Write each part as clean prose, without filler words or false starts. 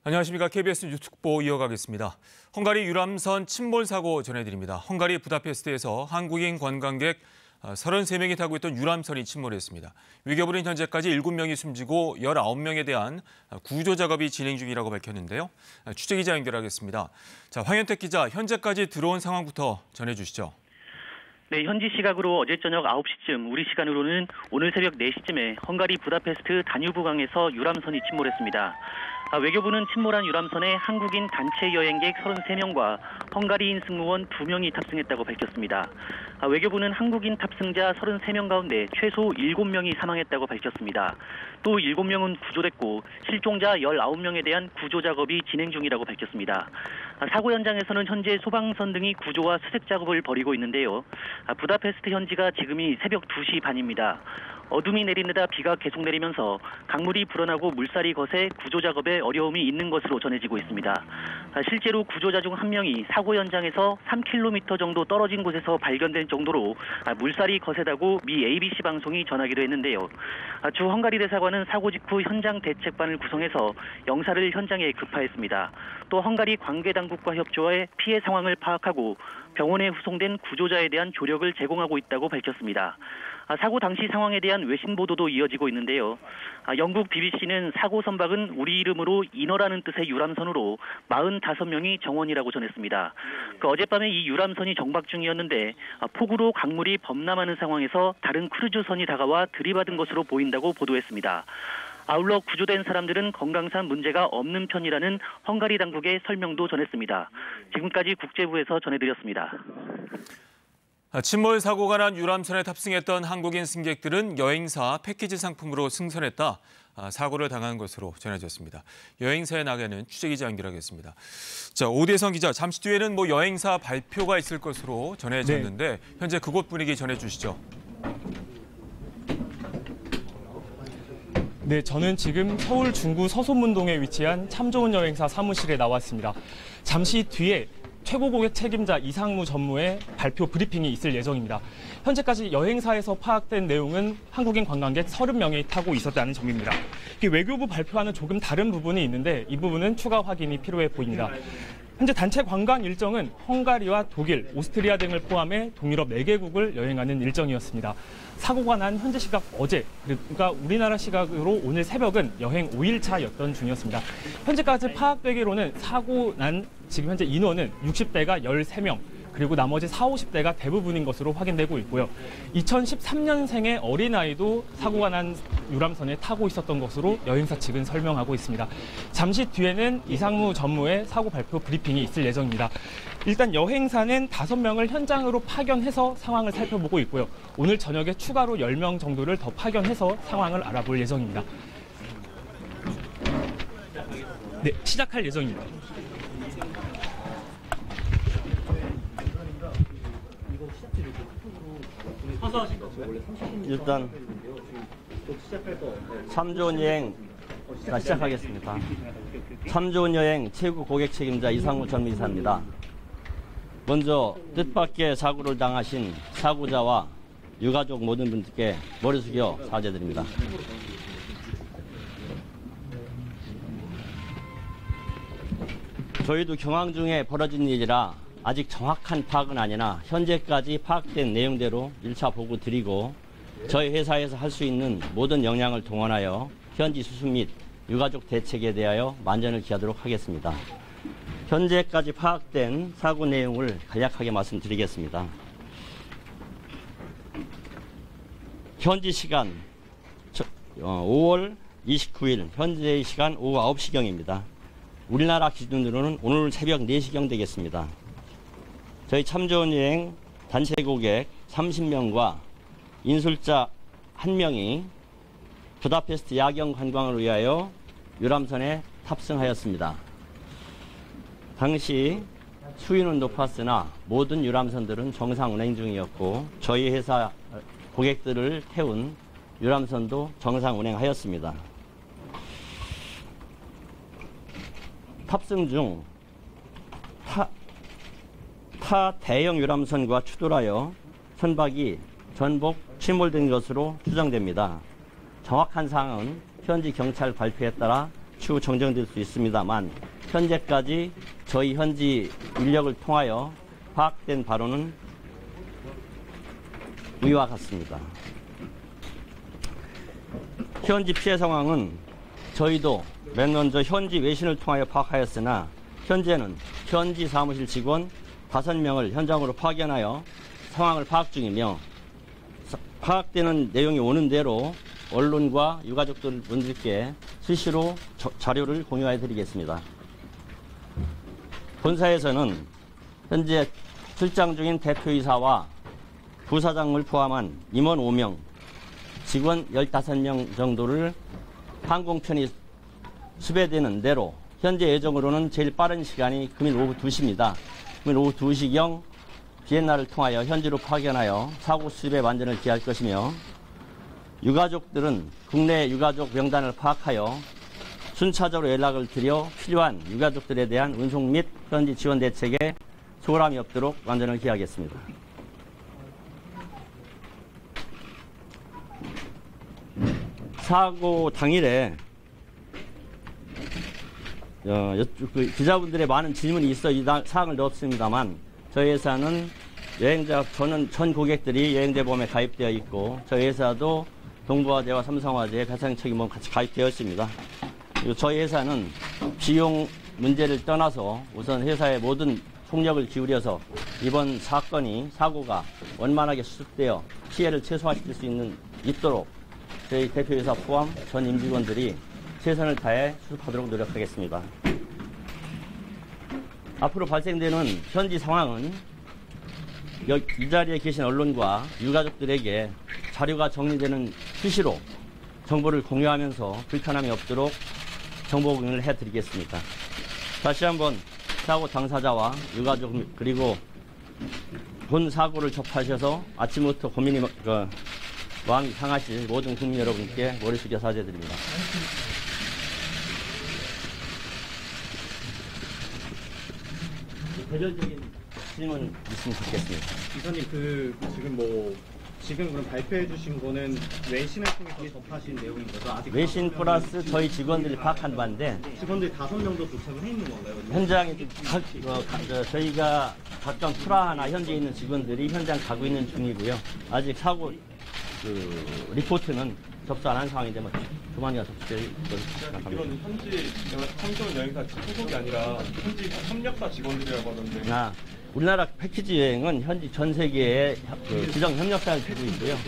안녕하십니까. KBS 뉴스특보 이어가겠습니다. 헝가리 유람선 침몰 사고 전해드립니다. 헝가리 부다페스트에서 한국인 관광객 33명이 타고 있던 유람선이 침몰했습니다. 위기부는 현재까지 7명이 숨지고 19명에 대한 구조 작업이 진행 중이라고 밝혔는데요. 취재기자 연결하겠습니다. 자, 황현택 기자, 현재까지 들어온 상황부터 전해주시죠. 네, 현지 시각으로 어제 저녁 9시쯤, 우리 시간으로는 오늘 새벽 4시쯤에 헝가리 부다페스트 다뉴브강에서 유람선이 침몰했습니다. 외교부는 침몰한 유람선에 한국인 단체 여행객 33명과 헝가리인 승무원 2명이 탑승했다고 밝혔습니다. 외교부는 한국인 탑승자 33명 가운데 최소 7명이 사망했다고 밝혔습니다. 또 7명은 구조됐고 실종자 19명에 대한 구조 작업이 진행 중이라고 밝혔습니다. 사고 현장에서는 현재 소방선 등이 구조와 수색 작업을 벌이고 있는데요. 부다페스트 현지가 지금이 새벽 2시 반입니다. 어둠이 내리느라 비가 계속 내리면서 강물이 불어나고 물살이 거세 구조 작업에 어려움이 있는 것으로 전해지고 있습니다. 실제로 구조자 중 한 명이 사고 현장에서 3km 정도 떨어진 곳에서 발견된 정도로 물살이 거세다고 미 ABC 방송이 전하기도 했는데요. 주 헝가리 대사관은 사고 직후 현장 대책반을 구성해서 영사를 현장에 급파했습니다. 또 헝가리 관계당국과 협조해 피해 상황을 파악하고 병원에 후송된 구조자에 대한 조력을 제공하고 있다고 밝혔습니다. 사고 당시 상황에 대한 외신 보도도 이어지고 있는데요. 영국 BBC는 사고 선박은 우리 이름으로 인어라는 뜻의 유람선으로 45명이 정원이라고 전했습니다. 어젯밤에 이 유람선이 정박 중이었는데 폭우로 강물이 범람하는 상황에서 다른 크루즈선이 다가와 들이받은 것으로 보인다고 보도했습니다. 아울러 구조된 사람들은 건강상 문제가 없는 편이라는 헝가리 당국의 설명도 전했습니다. 지금까지 국제부에서 전해드렸습니다. 침몰 사고가 난 유람선에 탑승했던 한국인 승객들은 여행사 패키지 상품으로 승선했다 사고를 당한 것으로 전해졌습니다. 여행사의 낙에는 취재기자 연결하겠습니다. 자, 오대성 기자, 잠시 뒤에는 여행사 발표가 있을 것으로 전해졌는데 현재 그곳 분위기 전해주시죠. 네, 저는 지금 서울 중구 서소문동에 위치한 참 좋은 여행사 사무실에 나왔습니다. 잠시 뒤에 최고 고객 책임자 이상무 전무의 발표 브리핑이 있을 예정입니다. 현재까지 여행사에서 파악된 내용은 한국인 관광객 30명이 타고 있었다는 점입니다. 외교부 발표와는 조금 다른 부분이 있는데 이 부분은 추가 확인이 필요해 보입니다. 현재 단체 관광 일정은 헝가리와 독일, 오스트리아 등을 포함해 동유럽 4개국을 여행하는 일정이었습니다. 사고가 난 현재 시각 어제, 그러니까 우리나라 시각으로 오늘 새벽은 여행 5일차였던 중이었습니다. 현재까지 파악되기로는 사고 난 지금 현재 인원은 60대가 13명, 그리고 나머지 40, 50대가 대부분인 것으로 확인되고 있고요. 2013년생의 어린아이도 사고가 난 유람선에 타고 있었던 것으로 여행사 측은 설명하고 있습니다. 잠시 뒤에는 이상무 전무의 사고 발표 브리핑이 있을 예정입니다. 일단 여행사는 5명을 현장으로 파견해서 상황을 살펴보고 있고요. 오늘 저녁에 추가로 10명 정도를 더 파견해서 상황을 알아볼 예정입니다. 네, 시작할 예정입니다. 일단 참 좋은 여행 시작하겠습니다. 참 좋은 여행 최고 고객 책임자 이상무 전무 이사입니다. 먼저 뜻밖의 사고를 당하신 사고자와 유가족 모든 분들께 머리 숙여 사죄드립니다. 저희도 경황 중에 벌어진 일이라 아직 정확한 파악은 아니나 현재까지 파악된 내용대로 1차 보고 드리고 저희 회사에서 할 수 있는 모든 역량을 동원하여 현지 수습 및 유가족 대책에 대하여 만전을 기하도록 하겠습니다. 현재까지 파악된 사고 내용을 간략하게 말씀드리겠습니다. 현지 시간 5월 29일 현재 시간 오후 9시경입니다. 우리나라 기준으로는 오늘 새벽 4시경 되겠습니다. 저희 참 좋은 여행 단체 고객 30명과 인솔자 1명이 부다페스트 야경 관광을 위하여 유람선에 탑승하였습니다. 당시 수위는 높았으나 모든 유람선들은 정상 운행 중이었고 저희 회사 고객들을 태운 유람선도 정상 운행하였습니다. 탑승 중 타 대형 유람선과 추돌하여 선박이 전복 침몰된 것으로 추정됩니다. 정확한 사항은 현지 경찰 발표에 따라 추후 정정될 수 있습니다만 현재까지 저희 현지 인력을 통하여 파악된 바로는 위와 같습니다. 현지 피해 상황은 저희도 맨 먼저 현지 외신을 통하여 파악하였으나 현재는 현지 사무실 직원 5명을 현장으로 파견하여 상황을 파악 중이며 파악되는 내용이 오는 대로 언론과 유가족들 분들께 수시로 자료를 공유해 드리겠습니다. 본사에서는 현재 출장 중인 대표이사와 부사장을 포함한 임원 5명, 직원 15명 정도를 항공편이 수배되는 대로 현재 예정으로는 제일 빠른 시간이 금일 오후 2시입니다. 금일 오후 2시경 비엔나를 통하여 현지로 파견하여 사고 수습에 만전을 기할 것이며 유가족들은 국내 유가족 명단을 파악하여 순차적으로 연락을 드려 필요한 유가족들에 대한 운송 및 현지 지원 대책에 소홀함이 없도록 만전을 기하겠습니다. 사고 당일에 기자분들의 많은 질문이 있어 이 사항을 넣었습니다만 저희 회사는 저는 전 고객들이 여행대보험에 가입되어 있고 저희 회사도 동부화재와 삼성화재, 배상책임보험 같이 가입되어 있습니다. 그리고 저희 회사는 비용 문제를 떠나서 우선 회사의 모든 속력을 기울여서 이번 사고가 원만하게 수습되어 피해를 최소화시킬 수 있도록 저희 대표이사 포함 전 임직원들이 최선을 다해 수습하도록 노력하겠습니다. 앞으로 발생되는 현지 상황은 이 자리에 계신 언론과 유가족들에게 자료가 정리되는 수시로 정보를 공유하면서 불편함이 없도록 정보 공유를 해드리겠습니다. 다시 한번 사고 당사자와 유가족 그리고 본 사고를 접하셔서 아침부터 고민이 마음이 상하실 모든 국민 여러분께 머리 숙여 사죄드립니다. 개별적인 질문 있으면 좋겠습니다. 이사님 지금 그럼 발표해 주신 거는 외신을 통해서 접하신 내용인 거죠? 아직 외신 플러스 저희 직원들이 파악한 바인데 직원들이 5명도 도착을 해 있는 건가요? 현장에 저희가 각종 프라하나 현지에 있는 직원들이 현장 가고 있는 중이고요. 아직 사고 리포트는 접수 안 한 상황인데 조만간 접수될 것으로 생각합니다. 이런 현지 참조원 여행사 소속이 아니라 현지 협력사 직원들이라고 하던데. 우리나라 패키지 여행은 현지 전 세계에 지정 협력사를 두고 있고요.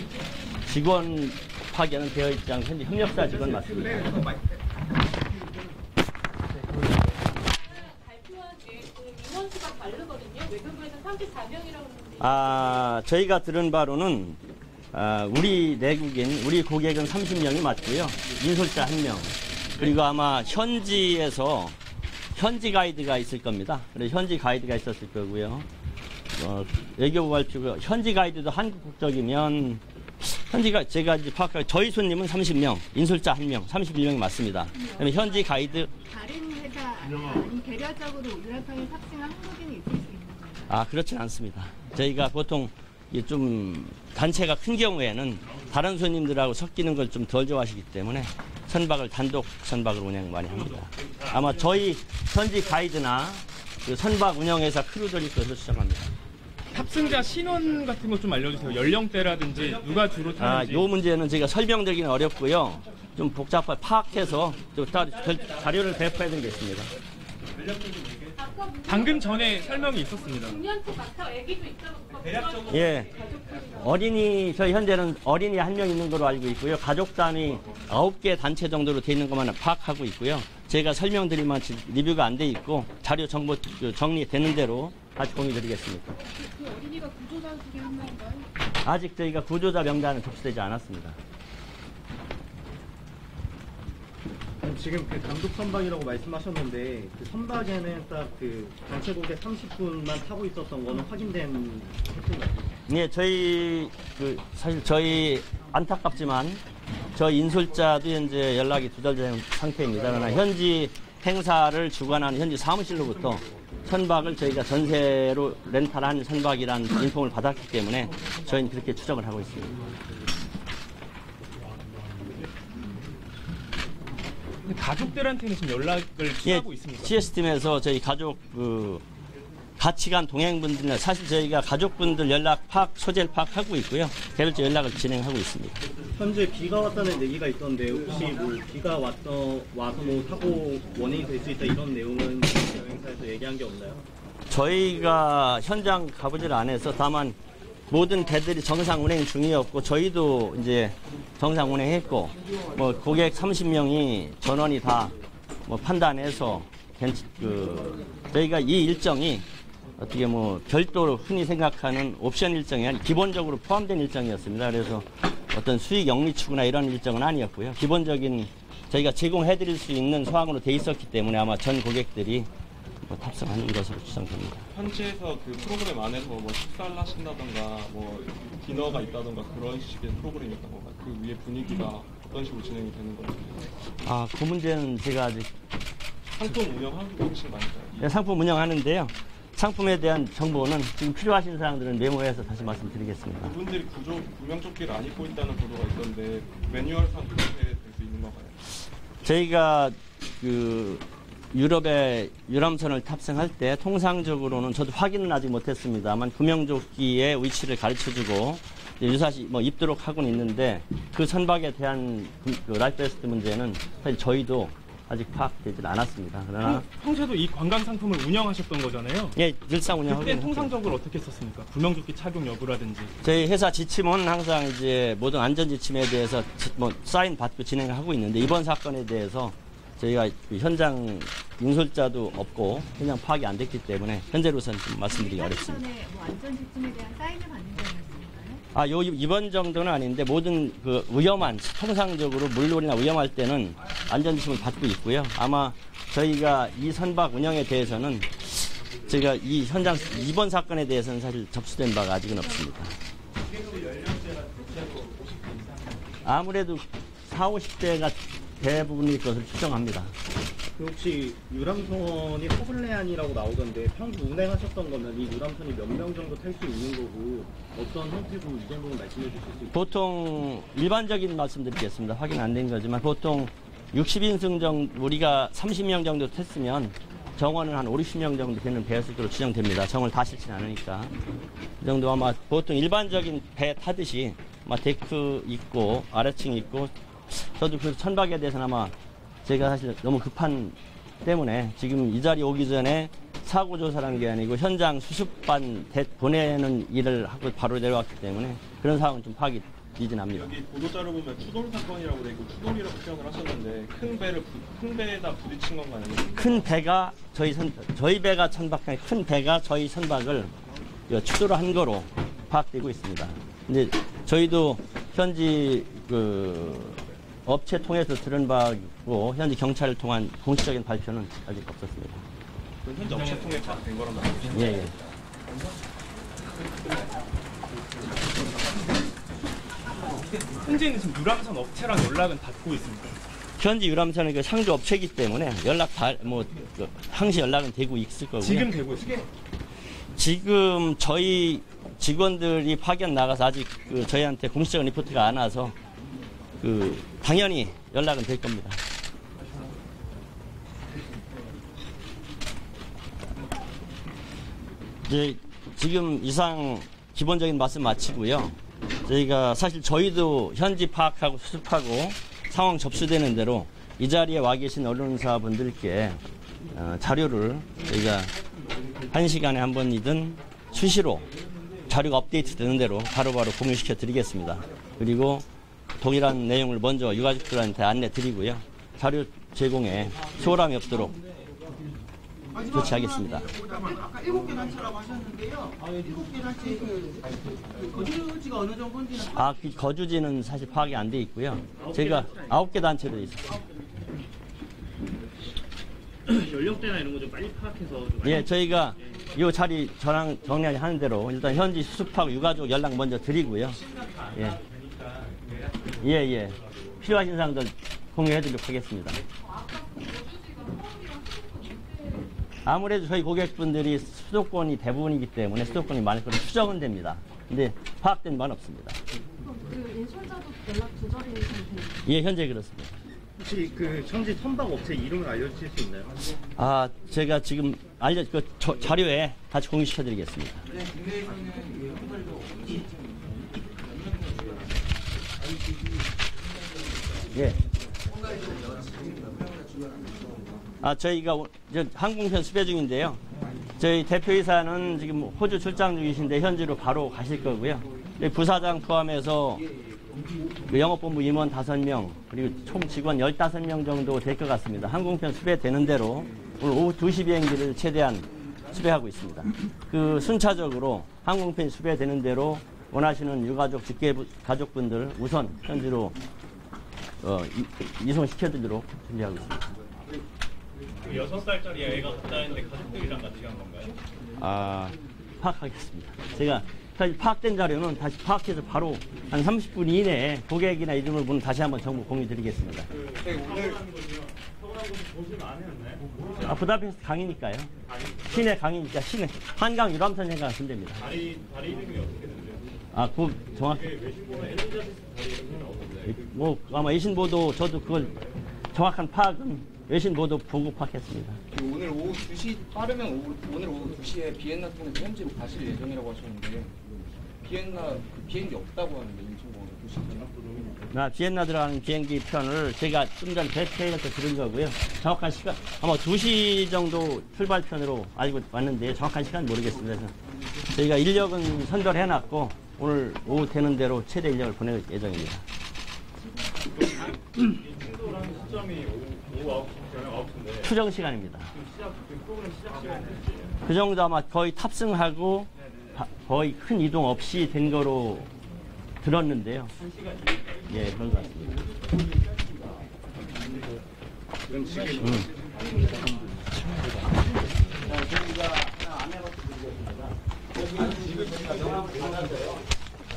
직원 파견은 되어 있지 않고 현지 협력사 직원 맞습니다. 발표한 인원 수가 다르거든요. 외교부에서 34명이라고 했는데. 저희가 들은 바로는 우리 내국인, 우리 고객은 30명이 맞고요. 인솔자 1명. 그리고 아마 현지에서 현지 가이드가 있을 겁니다. 그래서 현지 가이드가 있었을 거고요. 외교부 발표고 현지 가이드도 한국 국적이면 제가 이제 파악할 저희 손님은 30명, 인솔자 1명, 31명이 맞습니다. 그다음에 현지 가이드 다른 회사 아니면 계략적으로 우리나라에 탑승한 한국인이 있을 수 있는 건가요? 그렇진 않습니다. 저희가 보통 좀 단체가 큰 경우에는 다른 손님들하고 섞이는 걸 좀 덜 좋아하시기 때문에 단독 선박을 운영 많이 합니다. 아마 저희 현지 가이드나 선박 운영회사 크루들이 그것을 수정합니다. 탑승자 신원 같은 거 좀 알려주세요. 연령대라든지 누가 주로 타는지. 이 문제는 제가 설명드리기는 어렵고요. 좀 복잡하게 파악해서 자료를 배포해드리겠습니다. 방금 전에 설명이 있었습니다. 중년층 많다, 애기도 있다고. 예. 저희 현재는 어린이 1명 있는 걸로 알고 있고요. 가족단위 9개 단체 정도로 돼 있는 것만 파악하고 있고요. 제가 설명드릴 만큼 리뷰가 안 돼 있고 자료 정보 정리되는 대로 다시 공유드리겠습니다. 그 어린이가 구조자 중에 한 명인가요? 아직 저희가 구조자 명단은 접수되지 않았습니다. 지금 단독 선박이라고 말씀하셨는데 선박에는 딱 단체 고객 30분만 타고 있었던 거는 확인된 팩트인가요? 네, 사실 저희 안타깝지만 저희 인솔자도 현재 연락이 두절된 상태입니다. 그러나 현지 행사를 주관하는 현지 사무실로부터 선박을 저희가 전세로 렌탈한 선박이라는 인폼을 받았기 때문에 저희는 그렇게 추정을 하고 있습니다. 가족들한테는 지금 연락을 취하고 있습니까? CS팀에서 저희 가족 같이 간 동행분들이나 사실 저희가 가족분들 연락 파악, 소재를 파악하고 있고요. 개별적 연락을 진행하고 있습니다. 현재 비가 왔다는 얘기가 있던데 혹시 뭐 비가 와서 뭐 사고 원인이 될 수 있다 이런 내용은 여행사에서 얘기한 게 없나요? 저희가 현장 가보질 않아서 다만 모든 배들이 정상 운행 중이었고 저희도 이제 정상 운행했고 뭐 고객 30명이 전원이 다 뭐 판단해서 저희가 이 일정이 어떻게 뭐 별도로 흔히 생각하는 옵션 일정이 아니 기본적으로 포함된 일정이었습니다. 그래서 어떤 수익 영리 추구나 이런 일정은 아니었고요. 기본적인 저희가 제공해드릴 수 있는 소항으로 돼 있었기 때문에 아마 전 고객들이 뭐 탑승하는 것으로 추정됩니다. 현지에서 그 프로그램 안에서 뭐 식사를 하신다던가 뭐 디너가 있다던가 그런 식의 프로그램이었던 건가요? 그 위에 분위기가 어떤 식으로 진행이 되는 건가요? 그 문제는 제가 아직 상품 운영하고 계신 거 아닐까요? 네, 상품 운영하는데요. 상품에 대한 정보는 지금 필요하신 사항들은 메모해서 다시 말씀드리겠습니다. 그분들이 구명조끼를 안 입고 있다는 보도가 있던데 매뉴얼상 그렇게 될 수 있는 건가요? 저희가 유럽의 유람선을 탑승할 때 통상적으로는 저도 확인은 아직 못했습니다만 구명조끼의 위치를 가르쳐주고 유사시 뭐 입도록 하고는 있는데 그 선박에 대한 라이프 베스트 문제는 사실 저희도 아직 파악되질 않았습니다. 그러나 평소에도 이 관광 상품을 운영하셨던 거잖아요. 예, 늘상 운영하고 그때 있는 통상적으로 어떻게 썼습니까? 구명조끼 착용 여부라든지. 저희 회사 지침은 항상 이제 모든 안전 지침에 대해서 뭐 사인 받고 진행하고 있는데 이번 사건에 대해서 저희가 현장 인솔자도 없고 현장 파악이 안 됐기 때문에 현재로서는 좀 말씀드리기 어렵습니다. 뭐 안전 지침에 대한 사인을 받는 거였습니까요? 이번 정도는 아닌데 모든 위험한 통상적으로 물놀이나 위험할 때는 안전 지침을 받고 있고요. 아마 저희가 이 선박 운영에 대해서는 제가 이 현장 이번 사건에 대해서는 사실 접수된 바가 아직은 없습니다. 아무래도 40, 50대가 대부분일 것으로 추정합니다. 혹시 유람선이 허블레안이라고 나오던데 평소 운행하셨던 거면 이 유람선이 몇 명 정도 탈 수 있는 거고 어떤 형태고 이 정도는 말씀해 주실 수 있을까요? 보통 일반적인 말씀드리겠습니다. 확인 안 된 거지만 보통 60인승 정도 우리가 30명 정도 탔으면 정원은 한 5, 60명 정도 되는 배 수로 추정됩니다. 정원을 다 싣지는 않으니까. 이 정도 아마 보통 일반적인 배 타듯이 아마 데크 있고 아래층 있고 저도 그 선박에 대해서는 아마 제가 사실 너무 급한 때문에 지금 이 자리에 오기 전에 사고 조사라는 게 아니고 현장 수습반 보내는 일을 하고 바로 내려왔기 때문에 그런 상황은 좀 파악이 미진합니다. 여기 보도자료 보면 추돌 사건이라고 돼 있고 추돌이라고 표현을 하셨는데 큰 배에다 부딪힌 건가요? 큰 배가 저희 배가 선박한 큰 배가 저희 선박을 추돌을 한 거로 파악되고 있습니다. 근데 저희도 현지 업체 통해서 들은 바고 현지 경찰을 통한 공식적인 발표는 아직 없었습니다. 그럼 현재 업체 통해 파악된 거란 말이죠? 예. 현재는 지금 유람선 업체랑 연락은 닿고 있습니다. 현지 유람선은 상주 업체이기 때문에 항시 연락은 되고 있을 거고요. 지금 되고 있습니다. 지금 저희 직원들이 파견 나가서 아직 저희한테 공식적인 리포트가 안 와서 당연히 연락은 될 겁니다. 이제 지금 이상 기본적인 말씀 마치고요. 저희가 사실 저희도 현지 파악하고 수습하고 상황 접수되는 대로 이 자리에 와 계신 언론사분들께 자료를 저희가 1시간에 한 번이든 수시로 자료가 업데이트 되는 대로 바로바로 공유시켜 드리겠습니다. 그리고 동일한 내용을 먼저 유가족들한테 안내 드리고요. 자료 제공에 소홀함이 없도록 조치하겠습니다. 아까 7개 단체라고 하셨는데요. 7개 단체 거주지가 어느 정도인지는 그 거주지는 사실 파악이 안 돼 있고요. 제가 9개 단체도 있습니다. 연령대나 이런 거 좀 빨리 파악해서 좀 예, 저희가 이 자리 저랑 정리하는 대로 일단 현지 수습하고 유가족 연락 먼저 드리고요. 예. 필요하신 사항들 공유해드리도록 하겠습니다. 아무래도 저희 고객분들이 수도권이 대부분이기 때문에 수도권이 많을 거로 추정은 됩니다. 근데 파악된 바는 없습니다. 예술자도 연락 조절이 되는 예, 현재 그렇습니다. 혹시 그 현지 선박 업체 이름을 알려주실 수 있나요? 아, 제가 지금 자료에 다시 공유시켜드리겠습니다. 예. 저희가 항공편 수배 중인데요. 저희 대표이사는 지금 호주 출장 중이신데 현지로 바로 가실 거고요. 부사장 포함해서 영업본부 임원 5명, 그리고 총 직원 15명 정도 될 것 같습니다. 항공편 수배되는 대로 오늘 오후 2시 비행기를 최대한 수배하고 있습니다. 그 순차적으로 항공편이 수배되는 대로 원하시는 유가족, 직계가족분들 우선 현지로 이송시켜드리도록 준비하고 있습니다. 6살짜리 애가 갔다 했는데 가족들이랑 같이 간 건가요? 파악하겠습니다. 제가 파악된 자료는 다시 파악해서 바로 한 30분 이내에 고객이나 이름을 보면 다시 한번 정보 공유 드리겠습니다. 오늘 부다페스트 강이니까요. 시내 강이니까 시내 한강 유람선 생각 하시면 됩니다. 다리 이름이 어떻게 되는데요? 그 정확히 아마 외신보도 저도 그걸 정확한 파악은 외신보도 보고 파악했습니다. 오늘 오후 2시 빠르면 오늘 오후 2시에 비엔나 통해서 현지로 가실 예정이라고 하셨는데 비행기 없다고 하는데 인천공항에 2시쯤? 비엔나 들어가는 비행기 편을 제가 좀 전에 배틀에서 들은 거고요. 정확한 시간 아마 2시 정도 출발편으로 알고 왔는데 정확한 시간 모르겠습니다. 그래서 저희가 인력은 선별해놨고 오늘 오후 되는 대로 최대 인력을 보낼 예정입니다. 추정 시간입니다. 그 정도 아마 거의 탑승하고 거의 큰 이동 없이 된 거로 들었는데요. 예, 그런 것 같습니다. 저희가 안내받고 드리겠습니다. 지금 저희가 명함을 받아서요.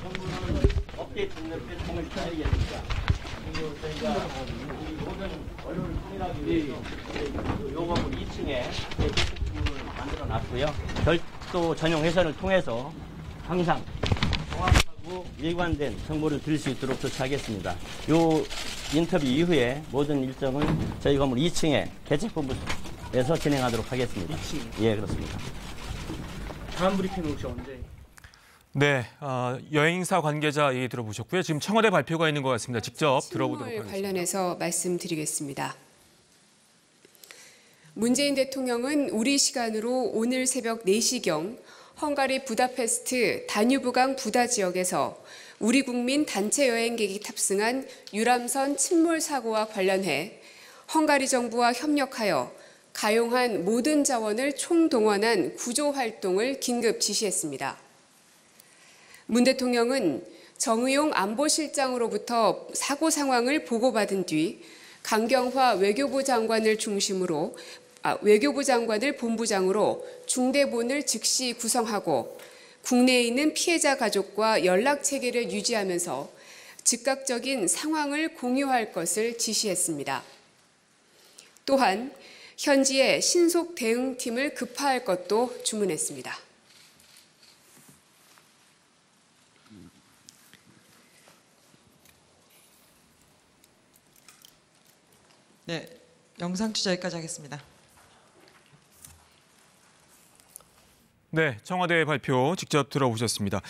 전부는 업데이트는 공을 시켜드리겠습니다. 그리고 저희가 모든 언론을 통일하기 위해서 요금을 2층에 페이스북을 만들어 놨고요. 별도 전용 회선을 통해서 항상 정확하고 일관된 정보를 드릴 수 있도록 조치하겠습니다. 요 인터뷰 이후에 모든 일정은 저희 건물 2층에 대책본부에서 진행하도록 하겠습니다. 2층? 예, 그렇습니다. 다음 브리핑은 혹시 언제? 네, 여행사 관계자 얘기 들어보셨고요. 지금 청와대 발표가 있는 것 같습니다. 직접 들어보도록 하겠습니다. 관련해서 말씀드리겠습니다. 문재인 대통령은 우리 시간으로 오늘 새벽 4시경 헝가리 부다페스트 다뉴브강 부다 지역에서 우리 국민 단체 여행객이 탑승한 유람선 침몰 사고와 관련해 헝가리 정부와 협력하여 가용한 모든 자원을 총동원한 구조 활동을 긴급 지시했습니다. 문 대통령은 정의용 안보실장으로부터 사고 상황을 보고받은 뒤 강경화 외교부 장관을 외교부 장관을 본부장으로 중대본을 즉시 구성하고 국내에 있는 피해자 가족과 연락 체계를 유지하면서 즉각적인 상황을 공유할 것을 지시했습니다. 또한 현지에 신속 대응팀을 급파할 것도 주문했습니다. 네, 영상 취재 여기까지 하겠습니다. 네, 청와대 발표 직접 들어보셨습니다.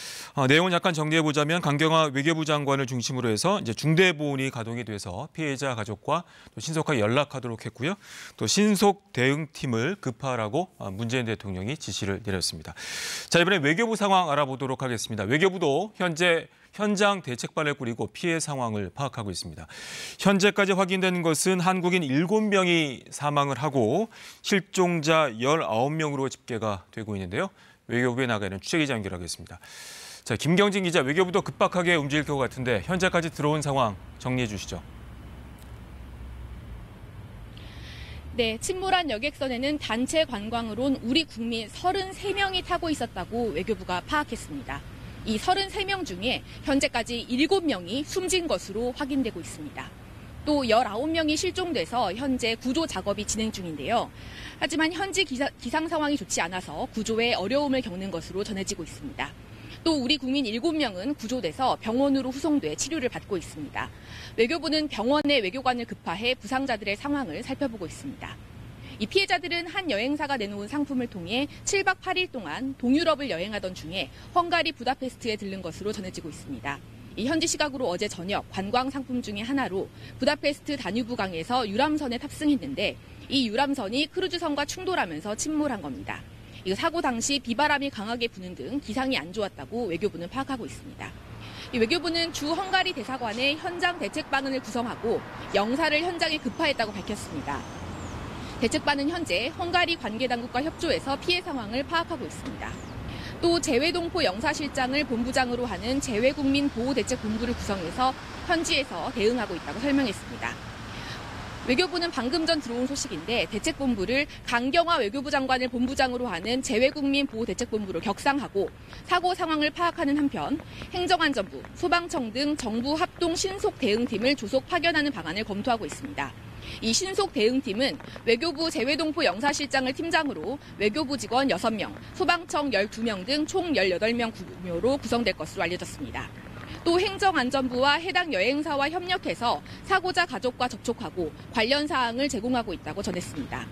내용은 약간 정리해보자면 강경화 외교부 장관을 중심으로 해서 이제 중대본이 가동이 돼서 피해자 가족과 또 신속하게 연락하도록 했고요. 또 신속 대응팀을 급파하라고 문재인 대통령이 지시를 내렸습니다. 자, 이번에 외교부 상황 알아보도록 하겠습니다. 외교부도 현재 현장 대책반을 꾸리고 피해 상황을 파악하고 있습니다. 현재까지 확인된 것은 한국인 7명이 사망을 하고 실종자 19명으로 집계가 되고 있는데요. 외교부에 나가 있는 취재기자 연결하겠습니다. 자, 김경진 기자, 외교부도 급박하게 움직일 것 같은데 현재까지 들어온 상황 정리해 주시죠. 네, 침몰한 여객선에는 단체 관광으로 온 우리 국민 33명이 타고 있었다고 외교부가 파악했습니다. 이 33명 중에 현재까지 7명이 숨진 것으로 확인되고 있습니다. 또 19명이 실종돼서 현재 구조 작업이 진행 중인데요. 하지만 현지 기상 상황이 좋지 않아서 구조에 어려움을 겪는 것으로 전해지고 있습니다. 또 우리 국민 7명은 구조돼서 병원으로 후송돼 치료를 받고 있습니다. 외교부는 병원의 외교관을 급파해 부상자들의 상황을 살펴보고 있습니다. 이 피해자들은 한 여행사가 내놓은 상품을 통해 7박 8일 동안 동유럽을 여행하던 중에 헝가리 부다페스트에 들른 것으로 전해지고 있습니다. 이 현지 시각으로 어제 저녁 관광 상품 중의 하나로 부다페스트 다뉴브강에서 유람선에 탑승했는데 이 유람선이 크루즈선과 충돌하면서 침몰한 겁니다. 이 사고 당시 비바람이 강하게 부는 등 기상이 안 좋았다고 외교부는 파악하고 있습니다. 이 외교부는 주 헝가리 대사관의 현장 대책반을 구성하고 영사를 현장에 급파했다고 밝혔습니다. 대책반은 현재 헝가리 관계당국과 협조해서 피해 상황을 파악하고 있습니다. 또 재외동포 영사실장을 본부장으로 하는 재외국민보호대책본부를 구성해서 현지에서 대응하고 있다고 설명했습니다. 외교부는 방금 전 들어온 소식인데 대책본부를 강경화 외교부 장관을 본부장으로 하는 재외국민보호대책본부로 격상하고 사고 상황을 파악하는 한편 행정안전부, 소방청 등 정부 합동 신속 대응팀을 조속 파견하는 방안을 검토하고 있습니다. 이 신속 대응팀은 외교부 재외동포 영사실장을 팀장으로 외교부 직원 6명, 소방청 12명 등 총 18명 규모로 구성될 것으로 알려졌습니다. 또 행정안전부와 해당 여행사와 협력해서 사고자 가족과 접촉하고 관련 사항을 제공하고 있다고 전했습니다.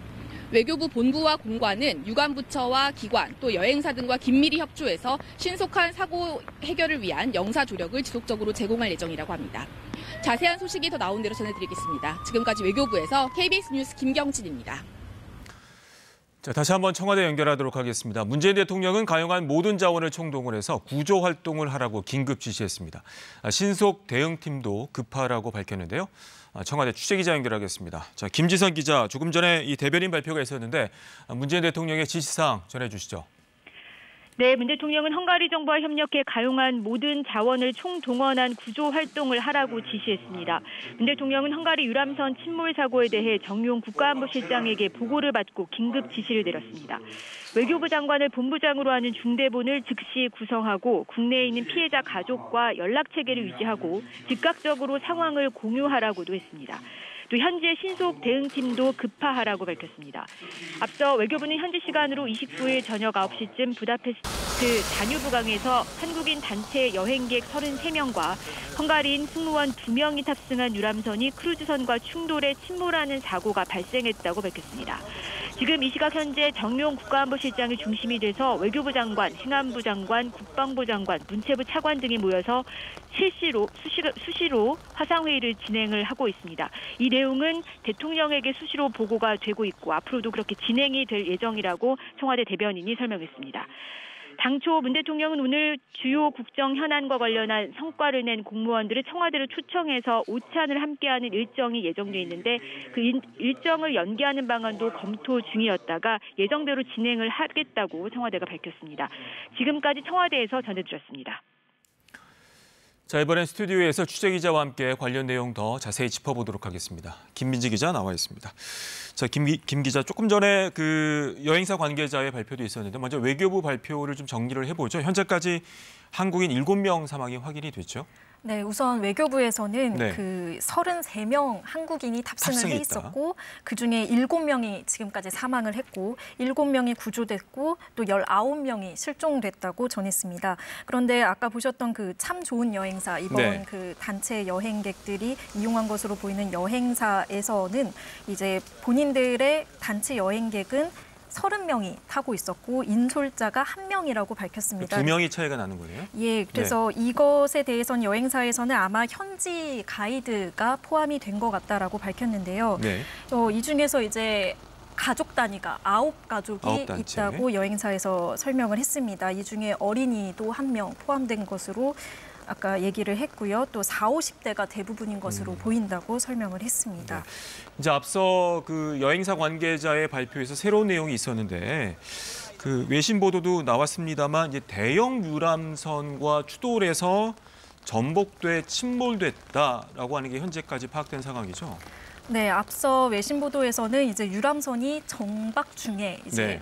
외교부 본부와 공관은 유관부처와 기관 또 여행사 등과 긴밀히 협조해서 신속한 사고 해결을 위한 영사 조력을 지속적으로 제공할 예정이라고 합니다. 자세한 소식이 더 나온 대로 전해드리겠습니다. 지금까지 외교부에서 KBS 뉴스 김경진입니다. 자, 다시 한번 청와대 연결하도록 하겠습니다. 문재인 대통령은 가용한 모든 자원을 총동원해서 구조 활동을 하라고 긴급 지시했습니다. 신속 대응팀도 급하라고 밝혔는데요. 청와대 취재기자 연결하겠습니다. 자, 김지선 기자, 조금 전에 이 대변인 발표가 있었는데 문재인 대통령의 지시사항 전해주시죠. 네, 문 대통령은 헝가리 정부와 협력해 가용한 모든 자원을 총동원한 구조 활동을 하라고 지시했습니다. 문 대통령은 헝가리 유람선 침몰 사고에 대해 정용 국가안보실장에게 보고를 받고 긴급 지시를 내렸습니다. 외교부 장관을 본부장으로 하는 중대본을 즉시 구성하고 국내에 있는 피해자 가족과 연락체계를 유지하고 즉각적으로 상황을 공유하라고도 했습니다. 또 현재 신속 대응팀도 급파하라고 밝혔습니다. 앞서 외교부는 현지 시간으로 29일 저녁 9시쯤 부다페스트 다뉴브강에서 한국인 단체 여행객 33명과 헝가리인 승무원 2명이 탑승한 유람선이 크루즈선과 충돌해 침몰하는 사고가 발생했다고 밝혔습니다. 지금 이 시각 현재 정용 국가안보실장이 중심이 돼서 외교부 장관, 행안부 장관, 국방부 장관, 문체부 차관 등이 모여서 수시로 화상회의를 진행을 하고 있습니다. 이 내용은 대통령에게 수시로 보고가 되고 있고 앞으로도 그렇게 진행이 될 예정이라고 청와대 대변인이 설명했습니다. 당초 문 대통령은 오늘 주요 국정 현안과 관련한 성과를 낸 공무원들을 청와대로 초청해서 오찬을 함께하는 일정이 예정돼 있는데 그 일정을 연기하는 방안도 검토 중이었다가 예정대로 진행을 하겠다고 청와대가 밝혔습니다. 지금까지 청와대에서 전해드렸습니다. 자, 이번엔 스튜디오에서 취재기자와 함께 관련 내용 더 자세히 짚어보도록 하겠습니다. 김민지 기자 나와 있습니다. 자, 김 기자, 조금 전에 그 여행사 관계자의 발표도 있었는데 먼저 외교부 발표를 좀 정리를 해보죠. 현재까지 한국인 7명 사망이 확인이 됐죠. 네, 우선 외교부에서는 네. 그 33명 한국인이 탑승을 해 있었고 그중에 7명이 지금까지 사망을 했고 7명이 구조됐고 또 19명이 실종됐다고 전했습니다. 그런데 아까 보셨던 그 참 좋은 여행사 이번 네. 그 단체 여행객들이 이용한 것으로 보이는 여행사에서는 이제 본인들의 단체 여행객은 30명이 타고 있었고 인솔자가 1명이라고 밝혔습니다. 2명이 차이가 나는 거예요? 예, 그래서 네. 이것에 대해서는 여행사에서는 아마 현지 가이드가 포함이 된 것 같다라고 밝혔는데요. 네. 이 중에서 이제 가족 단위가 9가족이 있다고 여행사에서 설명을 했습니다. 이 중에 어린이도 1명 포함된 것으로 아까 얘기를 했고요. 또 40, 50대가 대부분인 것으로 보인다고 설명을 했습니다. 네. 이제 앞서 그 여행사 관계자의 발표에서 새로운 내용이 있었는데 그 외신 보도도 나왔습니다만 이제 대형 유람선과 추돌해서 전복돼 침몰됐다라고 하는 게 현재까지 파악된 상황이죠. 네, 앞서 외신 보도에서는 이제 유람선이 정박 중에 이제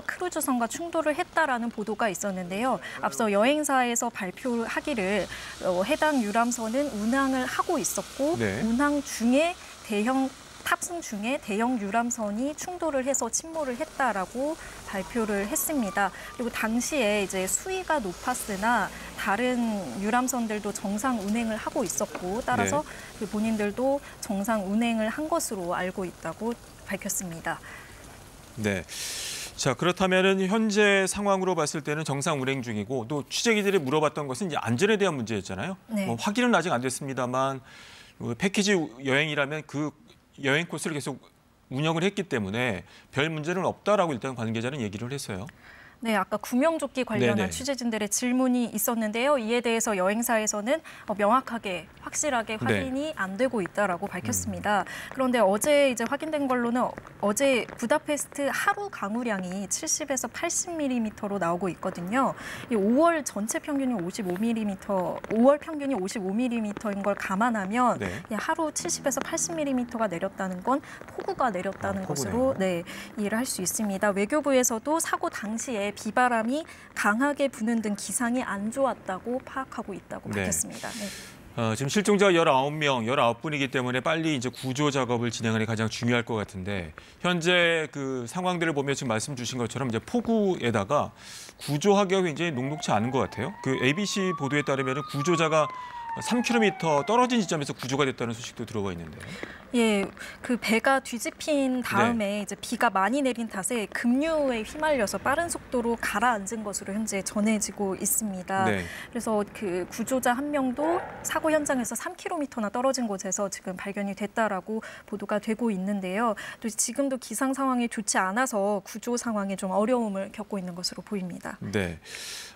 크루즈선과 충돌을 했다라는 보도가 있었는데요. 앞서 여행사에서 발표하기를 해당 유람선은 운항을 하고 있었고 운항 중에 탑승 중에 대형 유람선이 충돌을 해서 침몰을 했다라고 발표를 했습니다. 그리고 당시에 이제 수위가 높았으나 다른 유람선들도 정상 운행을 하고 있었고 따라서 그 본인들도 정상 운행을 한 것으로 알고 있다고 밝혔습니다. 네. 자, 그렇다면은 현재 상황으로 봤을 때는 정상 운행 중이고 또 취재기들이 물어봤던 것은 이제 안전에 대한 문제였잖아요. 네. 뭐 확인은 아직 안 됐습니다만 패키지 여행이라면 그 여행 코스를 계속 운영을 했기 때문에 별 문제는 없다라고 일단 관계자는 얘기를 했어요. 네, 아까 구명조끼 관련한 네네. 취재진들의 질문이 있었는데요. 이에 대해서 여행사에서는 명확하게 확실하게 확인이 안 되고 있다라고 밝혔습니다. 그런데 어제 이제 확인된 걸로는 어제 부다페스트 하루 강우량이 70에서 80mm로 나오고 있거든요. 이 5월 전체 평균이 55mm, 5월 평균이 55mm인 걸 감안하면 하루 70에서 80mm가 내렸다는 건 폭우가 내렸다는 것으로 이해를 할 수 있습니다. 외교부에서도 사고 당시에 비바람이 강하게 부는 등 기상이 안 좋았다고 파악하고 있다고 밝혔습니다. 네. 지금 실종자가 19명, 19분이기 때문에 빨리 이제 구조 작업을 진행하는 게 가장 중요할 것 같은데 현재 그 상황들을 보면 지금 말씀 주신 것처럼 이제 폭우에다가 구조하기가 굉장히 녹록치 않은 것 같아요. 그 ABC 보도에 따르면 구조자가 3km 떨어진 지점에서 구조가 됐다는 소식도 들어가 있는데요. 예, 그 배가 뒤집힌 다음에 이제 비가 많이 내린 탓에 급류에 휘말려서 빠른 속도로 가라앉은 것으로 현재 전해지고 있습니다. 그래서 그 구조자 한 명도 사고 현장에서 3km나 떨어진 곳에서 지금 발견이 됐다라고 보도가 되고 있는데요. 또 지금도 기상 상황이 좋지 않아서 구조 상황에 좀 어려움을 겪고 있는 것으로 보입니다. 네.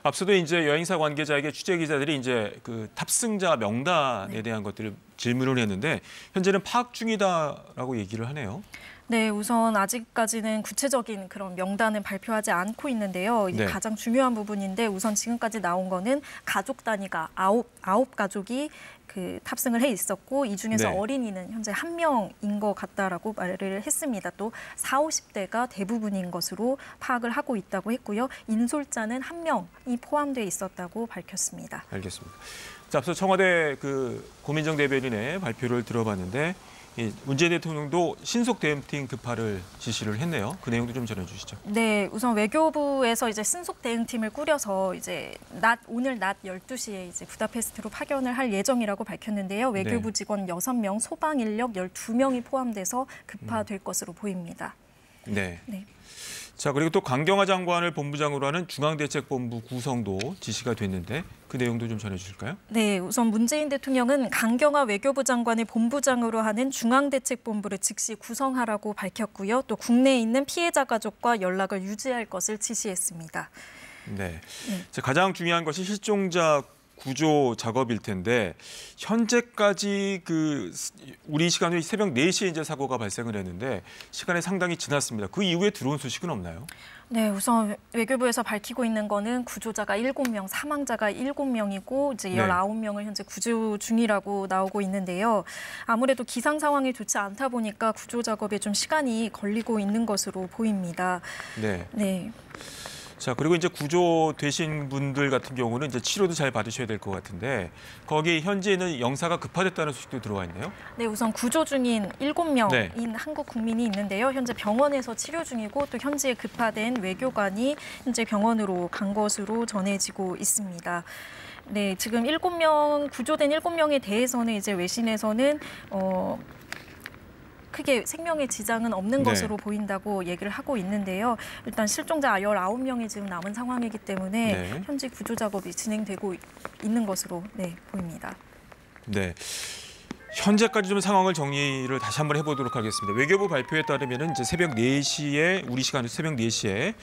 앞서도 이제 여행사 관계자에게 취재 기자들이 이제 그 탑승자 명단에 대한 것들을 질문을 했는데 현재는 파악 중이다라고 얘기를 하네요. 네, 우선 아직까지는 구체적인 그런 명단은 발표하지 않고 있는데요. 이게 가장 중요한 부분인데 우선 지금까지 나온 거는 가족 단위가 아홉 가족이 그 탑승을 해 있었고 이 중에서 어린이는 현재 1명인 것 같다라고 말을 했습니다. 또 40, 50대가 대부분인 것으로 파악을 하고 있다고 했고요. 인솔자는 1명이 포함돼 있었다고 밝혔습니다. 알겠습니다. 자, 앞서 청와대 그 고민정 대변인의 발표를 들어봤는데 문재인 대통령도 신속 대응팀 급파를 지시를 했네요. 그 내용도 좀 전해주시죠. 네, 우선 외교부에서 이제 신속 대응팀을 꾸려서 이제 오늘 낮 12시에 이제 부다페스트로 파견을 할 예정이라고 밝혔는데요. 외교부 직원 6명, 소방 인력 12명이 포함돼서 급파될 것으로 보입니다. 네. 자, 그리고 또 강경화 장관을 본부장으로 하는 중앙대책본부 구성도 지시가 됐는데 그 내용도 좀 전해주실까요? 네, 우선 문재인 대통령은 강경화 외교부 장관을 본부장으로 하는 중앙대책본부를 즉시 구성하라고 밝혔고요. 또 국내에 있는 피해자 가족과 연락을 유지할 것을 지시했습니다. 네. 가장 중요한 것이 실종자 구조 작업일 텐데 현재까지 그 우리 시간으로 새벽 4시에 이제 사고가 발생을 했는데 시간이 상당히 지났습니다. 그 이후에 들어온 소식은 없나요? 네, 우선 외교부에서 밝히고 있는 거는 구조자가 7명, 사망자가 7명이고 이제 19명을 현재 구조 중이라고 나오고 있는데요. 아무래도 기상 상황이 좋지 않다 보니까 구조 작업에 좀 시간이 걸리고 있는 것으로 보입니다. 네. 자, 그리고 이제 구조되신 분들 같은 경우는 이제 치료도 잘 받으셔야 될 것 같은데 거기 현재는 영사가 급파됐다는 소식도 들어와 있네요. 네, 우선 구조 중인 7명인 한국 국민이 있는데요. 현재 병원에서 치료 중이고 또 현지에 급파된 외교관이 현재 병원으로 간 것으로 전해지고 있습니다. 네, 지금 구조된 7명에 대해서는 이제 외신에서는 크게 생명에 지장은 없는 것으로 보인다고 얘기를 하고 있는데요. 일단 실종자 19명이 지금 남은 상황이기 때문에 현지 구조 작업이 진행되고 있는 것으로 보입니다. 네. 현재까지 좀 상황을 정리를 다시 한번 해보도록 하겠습니다. 외교부 발표에 따르면 이제 새벽 4시에 우리 시간으로 새벽 4시에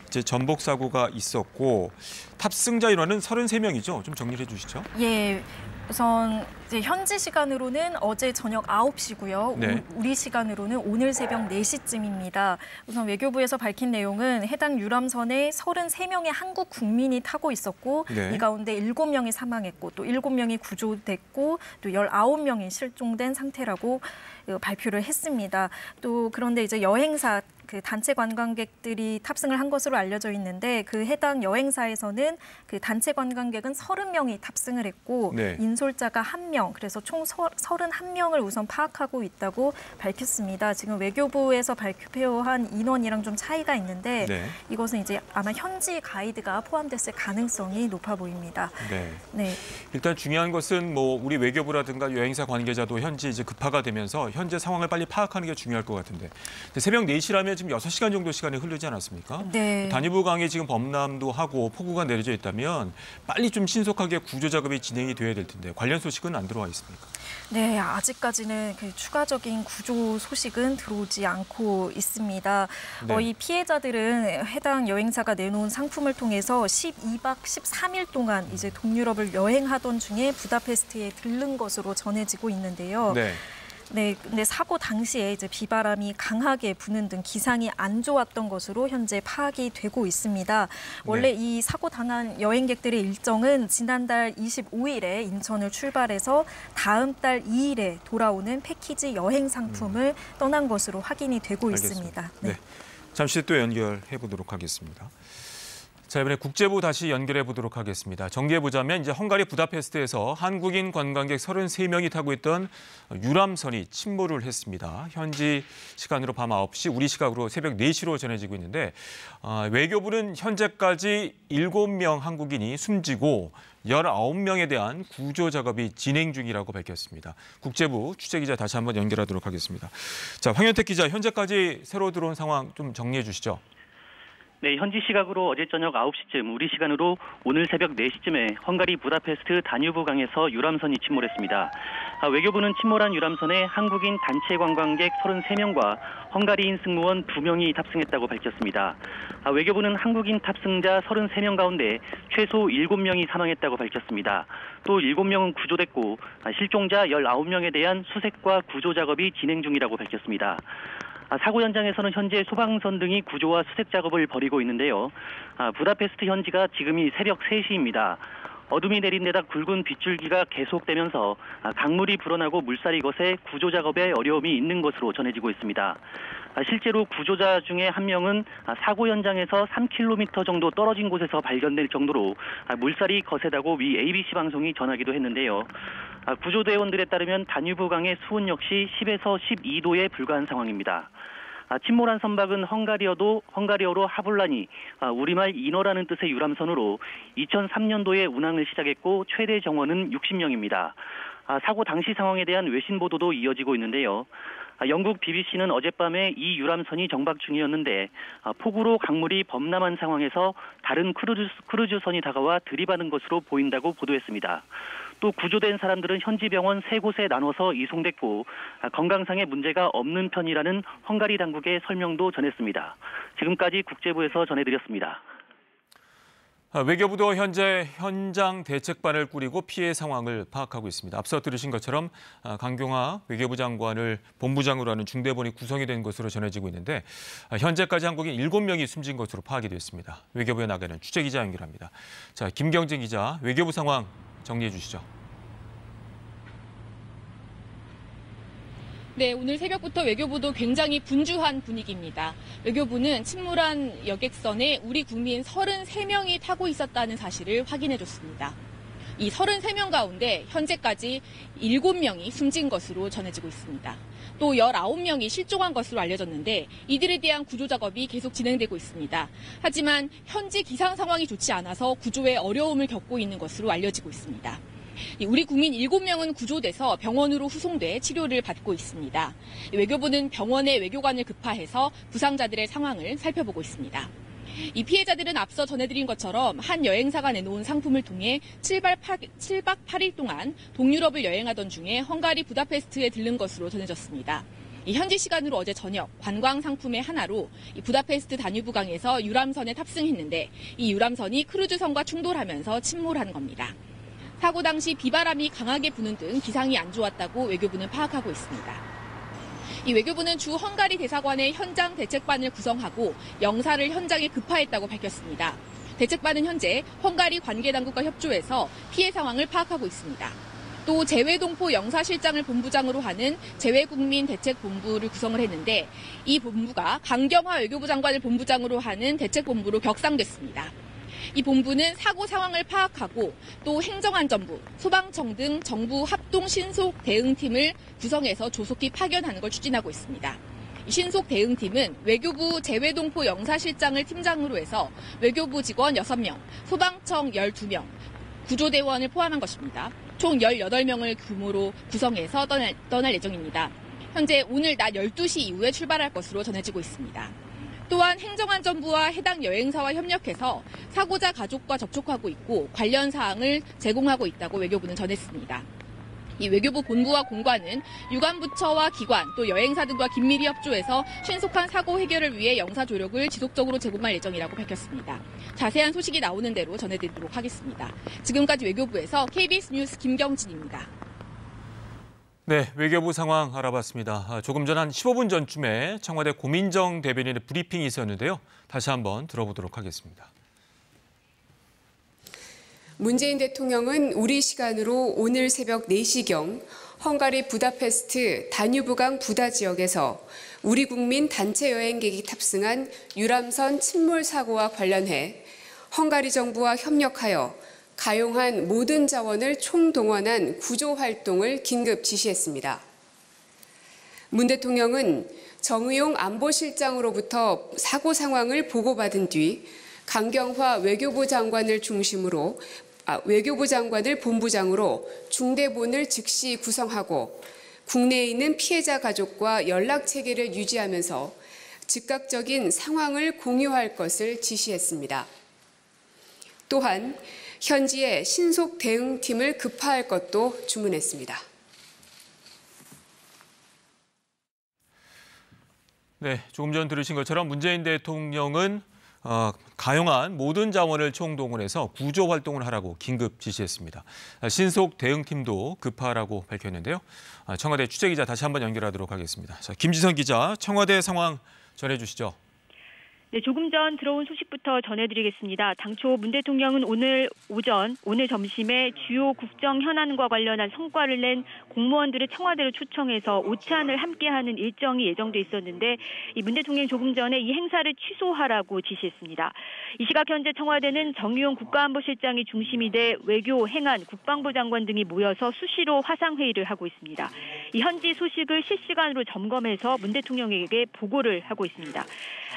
이제 전복 사고가 있었고 탑승자 인원은 33명이죠. 좀 정리를 해주시죠. 예. 우선 이제 현지 시간으로는 어제 저녁 9시고요. 우리 시간으로는 오늘 새벽 4시쯤입니다. 우선 외교부에서 밝힌 내용은 해당 유람선에 33명의 한국 국민이 타고 있었고 이 가운데 7명이 사망했고 또 7명이 구조됐고 또 19명이 실종된 상태라고 발표를 했습니다. 또 그런데 이제 여행사 그 단체 관광객들이 탑승을 한 것으로 알려져 있는데 그 해당 여행사에서는 그 단체 관광객은 30명이 탑승을 했고 네. 인솔자가 1명, 그래서 총 31명을 우선 파악하고 있다고 밝혔습니다. 지금 외교부에서 발표한 인원이랑 좀 차이가 있는데 네. 이것은 이제 아마 현지 가이드가 포함됐을 가능성이 높아 보입니다. 네. 네. 일단 중요한 것은 뭐 우리 외교부라든가 여행사 관계자도 현지 이제 급파가 되면서 현재 상황을 빨리 파악하는 게 중요할 것 같은데 새벽 4시라면 지금 6시간 정도 시간이 흐르지 않았습니까? 네. 다뉴브강에 지금 범람도 하고 폭우가 내려져 있다면 빨리 좀 신속하게 구조 작업이 진행이 돼야 될 텐데 관련 소식은 안 들어와 있습니까? 네, 아직까지는 그 추가적인 구조 소식은 들어오지 않고 있습니다. 네. 이 피해자들은 해당 여행사가 내놓은 상품을 통해서 12박 13일 동안 이제 동유럽을 여행하던 중에 부다페스트에 들른 것으로 전해지고 있는데요. 네. 네, 근데 사고 당시에 이제 비바람이 강하게 부는 등 기상이 안 좋았던 것으로 현재 파악이 되고 있습니다. 원래 이 사고 당한 여행객들의 일정은 지난달 25일에 인천을 출발해서 다음 달 2일에 돌아오는 패키지 여행 상품을 떠난 것으로 확인이 되고 있습니다. 네. 잠시 또 연결해 보도록 하겠습니다. 자, 이번에 국제부 다시 연결해 보도록 하겠습니다. 정리해 보자면 이제 헝가리 부다페스트에서 한국인 관광객 33명이 타고 있던 유람선이 침몰을 했습니다. 현지 시간으로 밤 9시, 우리 시각으로 새벽 4시로 전해지고 있는데 외교부는 현재까지 7명 한국인이 숨지고 19명에 대한 구조 작업이 진행 중이라고 밝혔습니다. 국제부 취재기자 다시 한번 연결하도록 하겠습니다. 자, 황현택 기자, 현재까지 새로 들어온 상황 좀 정리해 주시죠. 네, 현지 시각으로 어제 저녁 9시쯤, 우리 시간으로 오늘 새벽 4시쯤에 헝가리 부다페스트 다뉴브강에서 유람선이 침몰했습니다. 외교부는 침몰한 유람선에 한국인 단체 관광객 33명과 헝가리인 승무원 2명이 탑승했다고 밝혔습니다. 외교부는 한국인 탑승자 33명 가운데 최소 7명이 사망했다고 밝혔습니다. 또 7명은 구조됐고 실종자 19명에 대한 수색과 구조 작업이 진행 중이라고 밝혔습니다. 사고 현장에서는 현재 소방선 등이 구조와 수색 작업을 벌이고 있는데요. 부다페스트 현지가 지금이 새벽 3시입니다. 어둠이 내린 데다 굵은 빗줄기가 계속되면서 강물이 불어나고 물살이 거세 구조 작업에 어려움이 있는 것으로 전해지고 있습니다. 실제로 구조자 중에 한 명은 사고 현장에서 3km 정도 떨어진 곳에서 발견될 정도로 물살이 거세다고 미 ABC 방송이 전하기도 했는데요. 구조대원들에 따르면 다뉴브강의 수온 역시 10에서 12도에 불과한 상황입니다. 침몰한 선박은 헝가리어로 하블라니, 우리말 인어라는 뜻의 유람선으로 2003년도에 운항을 시작했고 최대 정원은 60명입니다. 사고 당시 상황에 대한 외신 보도도 이어지고 있는데요. 영국 BBC는 어젯밤에 이 유람선이 정박 중이었는데 폭우로 강물이 범람한 상황에서 다른 크루즈선이 다가와 들이받은 것으로 보인다고 보도했습니다. 또 구조된 사람들은 현지 병원 3곳에 나눠서 이송됐고 건강상의 문제가 없는 편이라는 헝가리 당국의 설명도 전했습니다. 지금까지 국제부에서 전해드렸습니다. 외교부도 현재 현장 대책반을 꾸리고 피해 상황을 파악하고 있습니다. 앞서 들으신 것처럼 강경화 외교부 장관을 본부장으로 하는 중대본이 구성이 된 것으로 전해지고 있는데 현재까지 한국인 7명이 숨진 것으로 파악이 됐습니다. 외교부에 나가는 취재기자 연결합니다. 자, 김경진 기자, 외교부 상황 정리해 주시죠. 네, 오늘 새벽부터 외교부도 굉장히 분주한 분위기입니다. 외교부는 침몰한 여객선에 우리 국민 33명이 타고 있었다는 사실을 확인해줬습니다. 이 33명 가운데 현재까지 7명이 숨진 것으로 전해지고 있습니다. 또 19명이 실종한 것으로 알려졌는데 이들에 대한 구조 작업이 계속 진행되고 있습니다. 하지만 현지 기상 상황이 좋지 않아서 구조에 어려움을 겪고 있는 것으로 알려지고 있습니다. 우리 국민 7명은 구조돼서 병원으로 후송돼 치료를 받고 있습니다. 외교부는 병원에 외교관을 급파해서 부상자들의 상황을 살펴보고 있습니다. 이 피해자들은 앞서 전해드린 것처럼 한 여행사가 내놓은 상품을 통해 7박 8일 동안 동유럽을 여행하던 중에 헝가리 부다페스트에 들른 것으로 전해졌습니다. 현지 시간으로 어제 저녁 관광 상품의 하나로 부다페스트 다뉴브강에서 유람선에 탑승했는데 이 유람선이 크루즈선과 충돌하면서 침몰한 겁니다. 사고 당시 비바람이 강하게 부는 등 기상이 안 좋았다고 외교부는 파악하고 있습니다. 이 외교부는 주 헝가리 대사관의 현장 대책반을 구성하고 영사를 현장에 급파했다고 밝혔습니다. 대책반은 현재 헝가리 관계당국과 협조해서 피해 상황을 파악하고 있습니다. 또 재외동포 영사실장을 본부장으로 하는 재외국민대책본부를 구성을 했는데 이 본부가 강경화 외교부 장관을 본부장으로 하는 대책본부로 격상됐습니다. 이 본부는 사고 상황을 파악하고 또 행정안전부, 소방청 등 정부 합동 신속 대응팀을 구성해서 조속히 파견하는 걸 추진하고 있습니다. 이 신속 대응팀은 외교부 재외동포 영사실장을 팀장으로 해서 외교부 직원 6명, 소방청 12명, 구조대원을 포함한 것입니다. 총 18명을 규모로 구성해서 떠날 예정입니다. 현재 오늘 낮 12시 이후에 출발할 것으로 전해지고 있습니다. 또한 행정안전부와 해당 여행사와 협력해서 사고자 가족과 접촉하고 있고 관련 사항을 제공하고 있다고 외교부는 전했습니다. 이 외교부 본부와 공관은 유관부처와 기관 또 여행사 등과 긴밀히 협조해서 신속한 사고 해결을 위해 영사 조력을 지속적으로 제공할 예정이라고 밝혔습니다. 자세한 소식이 나오는 대로 전해드리도록 하겠습니다. 지금까지 외교부에서 KBS 뉴스 김경진입니다. 네, 외교부 상황 알아봤습니다. 조금 전 한 15분 전쯤에 청와대 고민정 대변인의 브리핑이 있었는데요. 다시 한번 들어보도록 하겠습니다. 문재인 대통령은 우리 시간으로 오늘 새벽 4시경 헝가리 부다페스트 다뉴브강 부다 지역에서 우리 국민 단체 여행객이 탑승한 유람선 침몰 사고와 관련해 헝가리 정부와 협력하여 가용한 모든 자원을 총동원한 구조 활동을 긴급 지시했습니다. 문 대통령은 정의용 안보실장으로부터 사고 상황을 보고받은 뒤 강경화 외교부 장관을 본부장으로 중대본을 즉시 구성하고 국내에 있는 피해자 가족과 연락 체계를 유지하면서 즉각적인 상황을 공유할 것을 지시했습니다. 또한 현지에 신속 대응팀을 급파할 것도 주문했습니다. 네, 조금 전 들으신 것처럼 문재인 대통령은 가용한 모든 자원을 총동원해서 구조 활동을 하라고 긴급 지시했습니다. 신속 대응팀도 급파하라고 밝혔는데요. 청와대 취재기자 다시 한번 연결하도록 하겠습니다. 자, 김지선 기자, 청와대 상황 전해주시죠. 네, 조금 전 들어온 소식부터 전해드리겠습니다. 당초 문 대통령은 오늘 점심에 주요 국정 현안과 관련한 성과를 낸 공무원들을 청와대로 초청해서 오찬을 함께하는 일정이 예정돼 있었는데 이 문 대통령이 조금 전에 이 행사를 취소하라고 지시했습니다. 이 시각 현재 청와대는 정의용 국가안보실장이 중심이 돼 외교, 행안, 국방부 장관 등이 모여서 수시로 화상회의를 하고 있습니다. 이 현지 소식을 실시간으로 점검해서 문 대통령에게 보고를 하고 있습니다.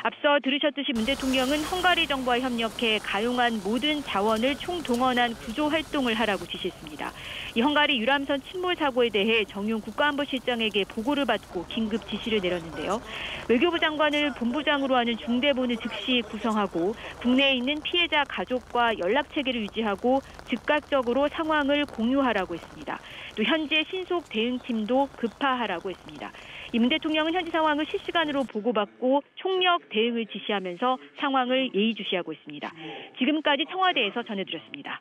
앞서 들으셨듯이 문 대통령은 헝가리 정부와 협력해 가용한 모든 자원을 총동원한 구조 활동을 하라고 지시했습니다. 이 헝가리 유람선 침몰 사고에 대해 정용 국가안보실장에게 보고를 받고 긴급 지시를 내렸는데요. 외교부 장관을 본부장으로 하는 중대본을 즉시 구성하고 국내에 있는 피해자 가족과 연락체계를 유지하고 즉각적으로 상황을 공유하라고 했습니다. 또 현재 신속 대응팀도 급파하라고 했습니다. 이 문 대통령은 현지 상황을 실시간으로 보고받고 총력 대응을 지시하면서 상황을 예의주시하고 있습니다. 지금까지 청와대에서 전해드렸습니다.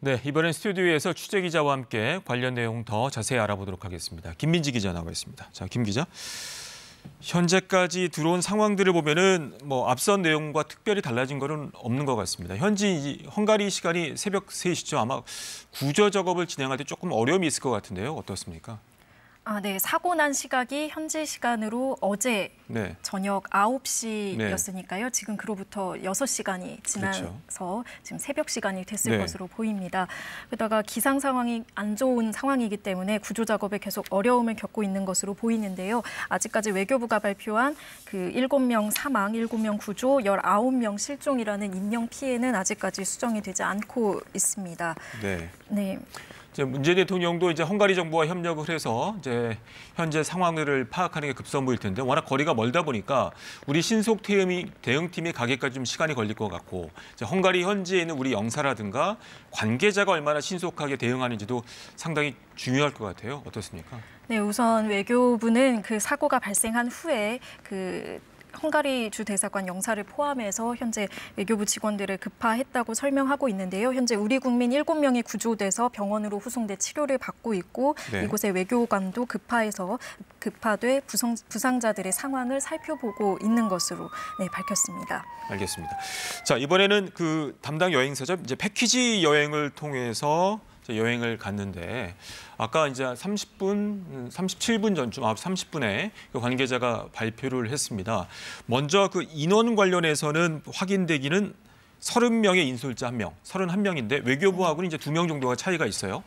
네, 이번엔 스튜디오에서 취재기자와 함께 관련 내용 더 자세히 알아보도록 하겠습니다. 김민지 기자 나와 있습니다. 자, 김 기자. 현재까지 들어온 상황들을 보면은 앞선 내용과 특별히 달라진 거는 없는 것 같습니다. 현지 헝가리 시간이 새벽 3시죠. 아마 구조 작업을 진행할 때 조금 어려움이 있을 것 같은데요. 어떻습니까? 네. 사고 난 시각이 현지 시간으로 어제 네. 저녁 9시였으니까요. 지금 그로부터 6시간이 지나서 그렇죠. 지금 새벽 시간이 됐을 네. 것으로 보입니다. 게다가 기상 상황이 안 좋은 상황이기 때문에 구조 작업에 계속 어려움을 겪고 있는 것으로 보이는데요. 아직까지 외교부가 발표한 그 7명 사망, 7명 구조, 19명 실종이라는 인명 피해는 아직까지 수정이 되지 않고 있습니다. 네. 네. 문재인 대통령도 이제 헝가리 정부와 협력을 해서 이제 현재 상황을 파악하는 게 급선무일 텐데 워낙 거리가 멀다 보니까 우리 신속 대응팀이 가기까지 좀 시간이 걸릴 것 같고 이제 헝가리 현지에 있는 우리 영사라든가 관계자가 얼마나 신속하게 대응하는지도 상당히 중요할 것 같아요. 어떻습니까? 네, 우선 외교부는 그 사고가 발생한 후에 헝가리 주 대사관 영사를 포함해서 현재 외교부 직원들을 급파했다고 설명하고 있는데요. 현재 우리 국민 7명이 구조돼서 병원으로 후송돼 치료를 받고 있고 네. 이곳의 외교관도 급파돼 부상자들의 상황을 살펴보고 있는 것으로 밝혔습니다. 알겠습니다. 자, 이번에는 그 담당 여행사죠. 이제 패키지 여행을 통해서 여행을 갔는데 아까 이제 37분 전쯤 30분에 그 관계자가 발표를 했습니다. 먼저 그 인원 관련해서는 확인되기는 30명의 인솔자 1명, 31명인데 외교부하고는 이제 2명 정도가 차이가 있어요.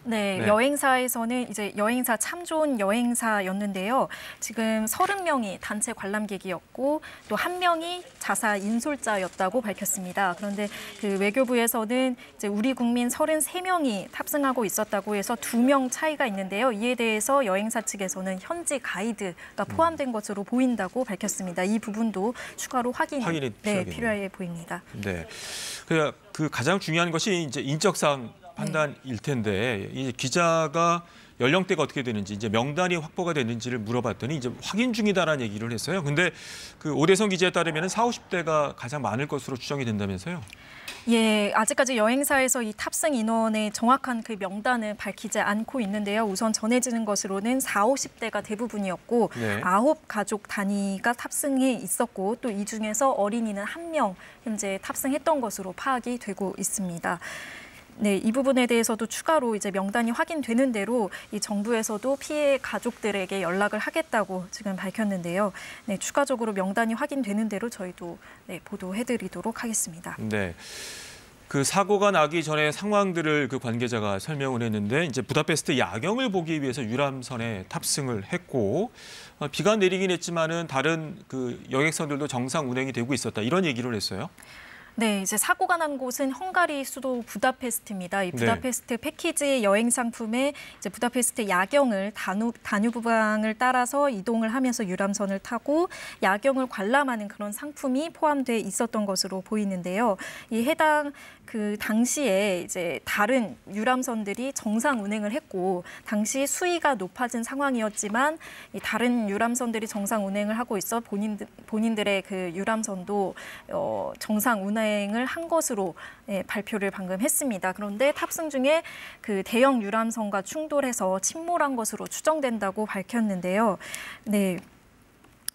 네, 여행사에서는 이제 여행사 참 좋은 여행사였는데요. 지금 30명이 단체 관람객이었고 또 1명이 자사 인솔자였다고 밝혔습니다. 그런데 그 외교부에서는 이제 우리 국민 33명이 탑승하고 있었다고 해서 2명 차이가 있는데요. 이에 대해서 여행사 측에서는 현지 가이드가 포함된 것으로 보인다고 밝혔습니다. 이 부분도 추가로 확인이 필요해 보입니다. 네, 그 가장 중요한 것이 이제 인적사항 판단일 텐데 이 기자가 연령대가 어떻게 되는지 이제 명단이 확보가 됐는지를 물어봤더니 이제 확인 중이다라는 얘기를 했어요. 근데 그 오대성 기자에 따르면 40, 50대가 가장 많을 것으로 추정이 된다면서요? 예, 아직까지 여행사에서 이 탑승 인원의 정확한 그 명단은 밝히지 않고 있는데요. 우선 전해지는 것으로는 40, 50대가 대부분이었고 9가족 단위가 탑승해 있었고 또 이 중에서 어린이는 1명 현재 탑승했던 것으로 파악이 되고 있습니다. 네, 이 부분에 대해서도 추가로 이제 명단이 확인되는 대로 이 정부에서도 피해 가족들에게 연락을 하겠다고 지금 밝혔는데요. 네, 추가적으로 명단이 확인되는 대로 저희도 보도해드리도록 하겠습니다. 네, 그 사고가 나기 전에 상황들을 그 관계자가 설명을 했는데 이제 부다페스트 야경을 보기 위해서 유람선에 탑승을 했고 비가 내리긴 했지만은 다른 그 여객선들도 정상 운행이 되고 있었다 이런 얘기를 했어요. 네, 이제 사고가 난 곳은 헝가리 수도 부다페스트입니다. 이 부다페스트 패키지 여행 상품에 이제 부다페스트 야경을 다뉴브강을 따라서 이동을 하면서 유람선을 타고 야경을 관람하는 그런 상품이 포함돼 있었던 것으로 보이는데요. 이 해당 그 당시에 이제 다른 유람선들이 정상 운행을 했고 당시 수위가 높아진 상황이었지만 이 다른 유람선들이 정상 운행을 하고 있어 본인들의 그 유람선도 정상 운행을 한 것으로 발표를 방금 했습니다. 그런데 탑승 중에 그 대형 유람선과 충돌해서 침몰한 것으로 추정된다고 밝혔는데요. 네.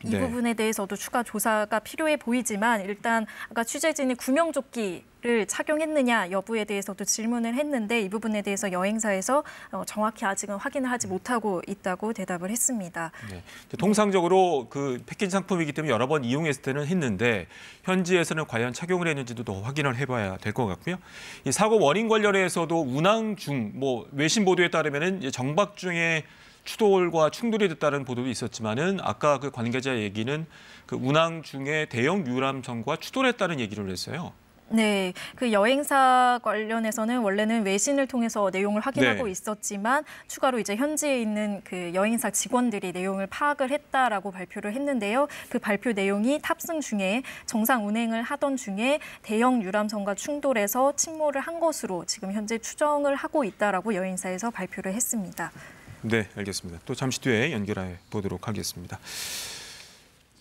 이 부분에 대해서도 추가 조사가 필요해 보이지만 일단 아까 취재진이 구명조끼를 착용했느냐 여부에 대해서도 질문을 했는데 이 부분에 대해서 여행사에서 정확히 아직은 확인을 하지 못하고 있다고 대답을 했습니다. 네. 통상적으로 그 패키지 상품이기 때문에 여러 번 이용했을 때는 했는데 현지에서는 과연 착용을 했는지도 더 확인을 해봐야 될 것 같고요. 이 사고 원인 관련해서도 운항 중 외신 보도에 따르면은 정박 중에 추돌과 충돌이 됐다는 보도도 있었지만은 아까 그 관계자 얘기는 그 운항 중에 대형 유람선과 추돌했다는 얘기를 했어요. 네, 그 여행사 관련해서는 원래는 외신을 통해서 내용을 확인하고 있었지만 추가로 이제 현지에 있는 그 여행사 직원들이 내용을 파악을 했다라고 발표를 했는데요. 그 발표 내용이 탑승 중에 정상 운행을 하던 중에 대형 유람선과 충돌해서 침몰을 한 것으로 지금 현재 추정을 하고 있다라고 여행사에서 발표를 했습니다. 네, 알겠습니다. 또 잠시 뒤에 연결해 보도록 하겠습니다.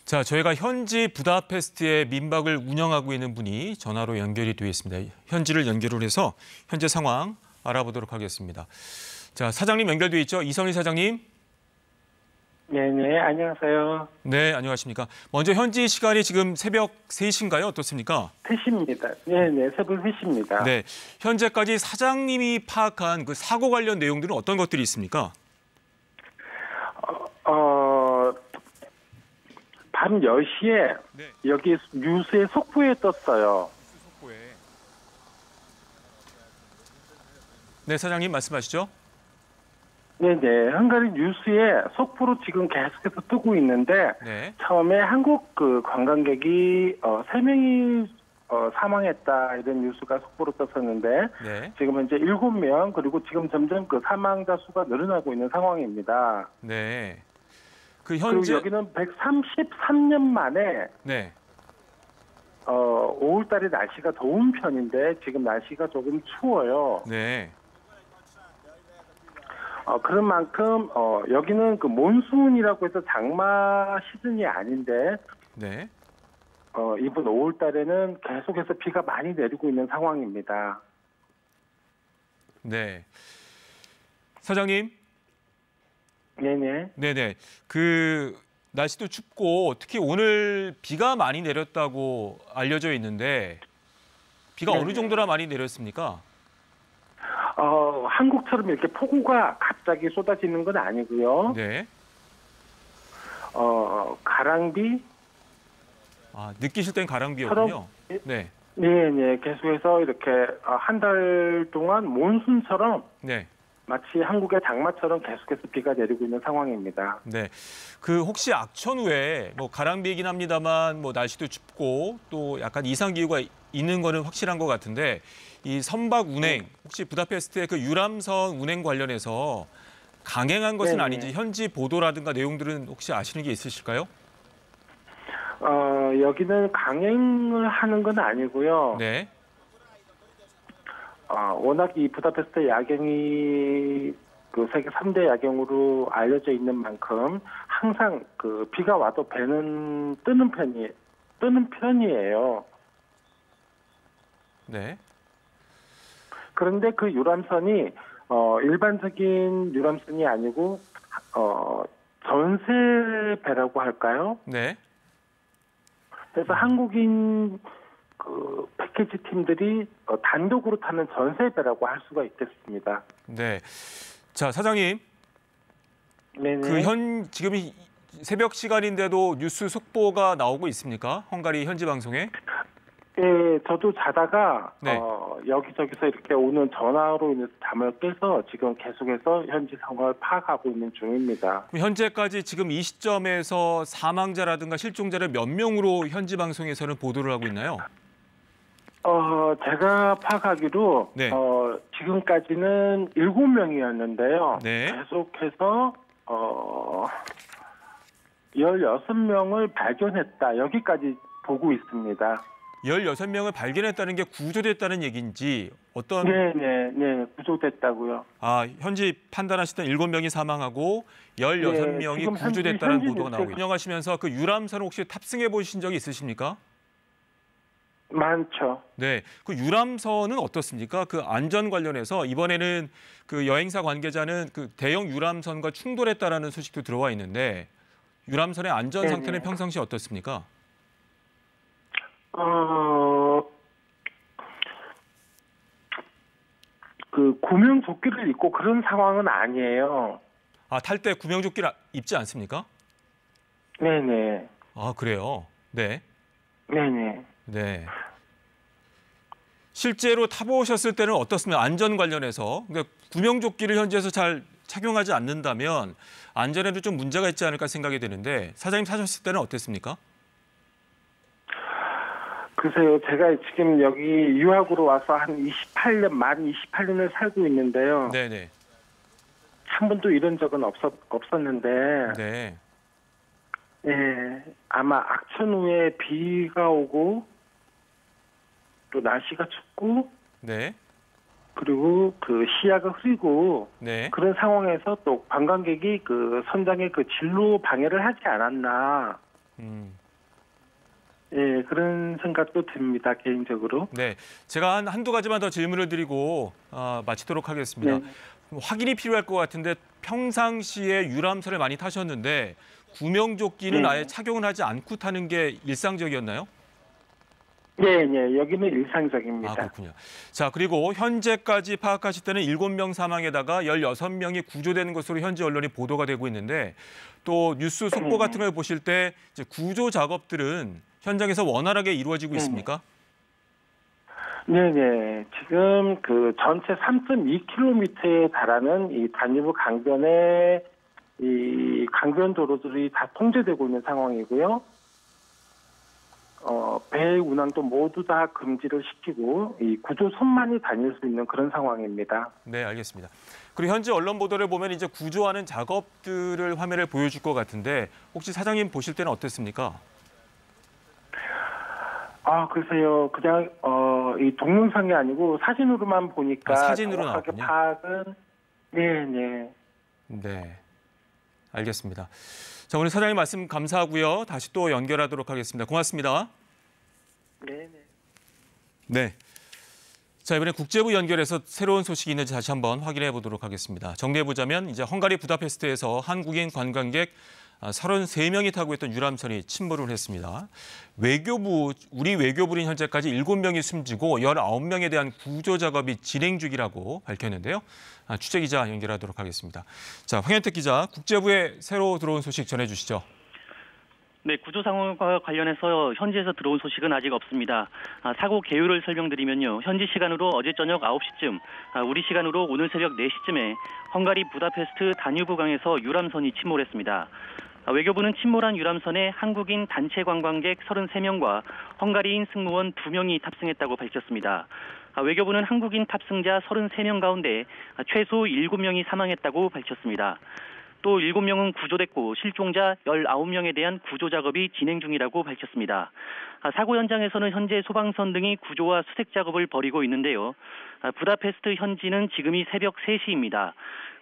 자, 저희가 현지 부다페스트의 민박을 운영하고 있는 분이 전화로 연결이 되어 있습니다. 현지를 연결을 해서 현재 상황 알아보도록 하겠습니다. 자, 사장님 연결돼 있죠? 이선희 사장님. 네, 안녕하세요. 네, 안녕하십니까. 먼저 현지 시간이 지금 새벽 3시인가요? 어떻습니까? 3시입니다. 네, 새벽 3시입니다. 네, 현재까지 사장님이 파악한 그 사고 관련 내용들은 어떤 것들이 있습니까? 밤 10시에 여기 뉴스에 속보에 떴어요. 네, 사장님 말씀하시죠. 네네, 헝가리 뉴스에 속보로 지금 계속해서 뜨고 있는데 처음에 한국 그 관광객이 3명이 사망했다 이런 뉴스가 속보로 떴었는데 지금 현재 7명 그리고 지금 점점 그 사망자 수가 늘어나고 있는 상황입니다. 네. 그 현재 그리고 여기는 133년 만에 5월달에 날씨가 더운 편인데 지금 날씨가 조금 추워요. 네. 그런 만큼 여기는 그 몬순이라고 해서 장마 시즌이 아닌데 네. 이번 5월 달에는 계속해서 비가 많이 내리고 있는 상황입니다. 네. 사장님. 네네. 네네. 날씨도 춥고 특히 오늘 비가 많이 내렸다고 알려져 있는데 비가 네네. 어느 정도나 많이 내렸습니까? 한국처럼 이렇게 폭우가 갑자기 쏟아지는 건 아니고요. 네. 가랑비. 느끼실 땐 가랑비였군요. 네. 네. 계속해서 이렇게 한 달 동안 몬순처럼 네. 마치 한국의 장마처럼 계속해서 비가 내리고 있는 상황입니다. 네. 혹시 악천후에 가랑비이긴 합니다만 날씨도 춥고 또 약간 이상 기후가 있는 거는 확실한 것 같은데 이 선박 운행 혹시 부다페스트의 유람선 운행 관련해서 강행한 것은 아닌지 현지 보도라든가 내용들은 혹시 아시는 게 있으실까요? 여기는 강행을 하는 건 아니고요. 네. 워낙 이 부다페스트 야경이 세계 3대 야경으로 알려져 있는 만큼 항상 비가 와도 배는 뜨는 편이에요. 네. 그런데 그 유람선이 일반적인 유람선이 아니고 전세 배라고 할까요? 네. 그래서 한국인 패키지 팀들이 단독으로 타는 전세배라고 할 수가 있겠습니다. 네. 자, 사장님. 네네. 지금 새벽 시간인데도 뉴스 속보가 나오고 있습니까? 헝가리 현지 방송에? 네, 저도 자다가 네. 여기저기서 이렇게 오는 전화로 인해서 잠을 깨서 지금 계속해서 현지 상황을 파악하고 있는 중입니다. 현재까지 지금 이 시점에서 사망자라든가 실종자를 몇 명으로 현지 방송에서는 보도를 하고 있나요? 제가 파악하기로 네. 지금까지는 7명이었는데요. 네. 계속해서 16명을 발견했다. 여기까지 보고 있습니다. 16명을 발견했다는 게 구조됐다는 얘기인지 어떤... 네, 구조됐다고요. 현지 판단하시던 7명이 사망하고 16명이 지금 구조됐다는 현지 보도가 나오고 운영하시면서 그 유람선 혹시 탑승해 보신 적이 있으십니까? 많죠. 네, 그 유람선은 어떻습니까? 그 안전 관련해서 이번에는 그 여행사 관계자는 그 대형 유람선과 충돌했다라는 소식도 들어와 있는데 유람선의 안전 상태는 평상시 어떻습니까? 구명조끼를 입고 그런 상황은 아니에요. 탈 때 구명조끼를 입지 않습니까? 네네. 그래요? 네. 네네. 네. 실제로 타보셨을 때는 어떻습니까? 안전 관련해서. 그러니까 구명조끼를 현지에서 잘 착용하지 않는다면 안전에도 좀 문제가 있지 않을까 생각이 드는데 사장님 타셨을 때는 어땠습니까? 글쎄요. 제가 지금 여기 유학으로 와서 한 28년, 28년을 살고 있는데요. 네네. 한 번도 이런 적은 없었는데 네. 아마 악천후에 비가 오고 또 날씨가 춥고 네. 그리고 시야가 흐리고 네. 그런 상황에서 또 관광객이 선장의 진로 방해를 하지 않았나. 그런 생각도 듭니다, 개인적으로. 네, 제가 한두 가지만 더 질문을 드리고 마치도록 하겠습니다. 확인이 필요할 것 같은데 평상시에 유람선을 많이 타셨는데 구명조끼는 아예 착용을 하지 않고 타는 게 일상적이었나요? 네, 여기는 일상적입니다. 그렇군요. 자, 그리고 현재까지 파악하실 때는 7명 사망에다가 16명이 구조되는 것으로 현지 언론이 보도가 되고 있는데 또 뉴스 속보 같은 걸 보실 때 이제 구조 작업들은 현장에서 원활하게 이루어지고 있습니까? 네네. 지금 전체 3.2km에 달하는 이 다뉴브 강변의 이 강변 도로들이 다 통제되고 있는 상황이고요. 배 운항도 모두 다 금지를 시키고 이 구조선만이 다닐 수 있는 그런 상황입니다. 네, 알겠습니다. 그리고 현지 언론 보도를 보면 이제 구조하는 작업들을 화면을 보여줄 것 같은데 혹시 사장님 보실 때는 어땠습니까? 글쎄요. 그냥 이 동영상이 아니고 사진으로만 보니까 사진으로 정확하게 나왔군요. 파악은 네. 네, 알겠습니다. 자, 오늘 사장님 말씀 감사하고요. 다시 또 연결하도록 하겠습니다. 고맙습니다. 네. 자, 이번에 국제부 연결해서 새로운 소식이 있는지 다시 한번 확인해 보도록 하겠습니다. 정리해 보자면 이제 헝가리 부다페스트에서 한국인 관광객 33명이 타고 있던 유람선이 침몰을 했습니다. 우리 외교부는 현재까지 7명이 숨지고 19명에 대한 구조 작업이 진행 중이라고 밝혔는데요. 취재 기자 연결하도록 하겠습니다. 자, 황현택 기자, 국제부에 새로 들어온 소식 전해주시죠. 네, 구조 상황과 관련해서 현지에서 들어온 소식은 아직 없습니다. 사고 개요를 설명드리면요. 현지 시간으로 어제 저녁 9시쯤, 우리 시간으로 오늘 새벽 4시쯤에 헝가리 부다페스트 다뉴브강에서 유람선이 침몰했습니다. 외교부는 침몰한 유람선에 한국인 단체 관광객 33명과 헝가리인 승무원 2명이 탑승했다고 밝혔습니다. 외교부는 한국인 탑승자 33명 가운데 최소 7명이 사망했다고 밝혔습니다. 또 7명은 구조됐고 실종자 19명에 대한 구조 작업이 진행 중이라고 밝혔습니다. 사고 현장에서는 현재 소방선 등이 구조와 수색 작업을 벌이고 있는데요. 부다페스트 현지는 지금이 새벽 3시입니다.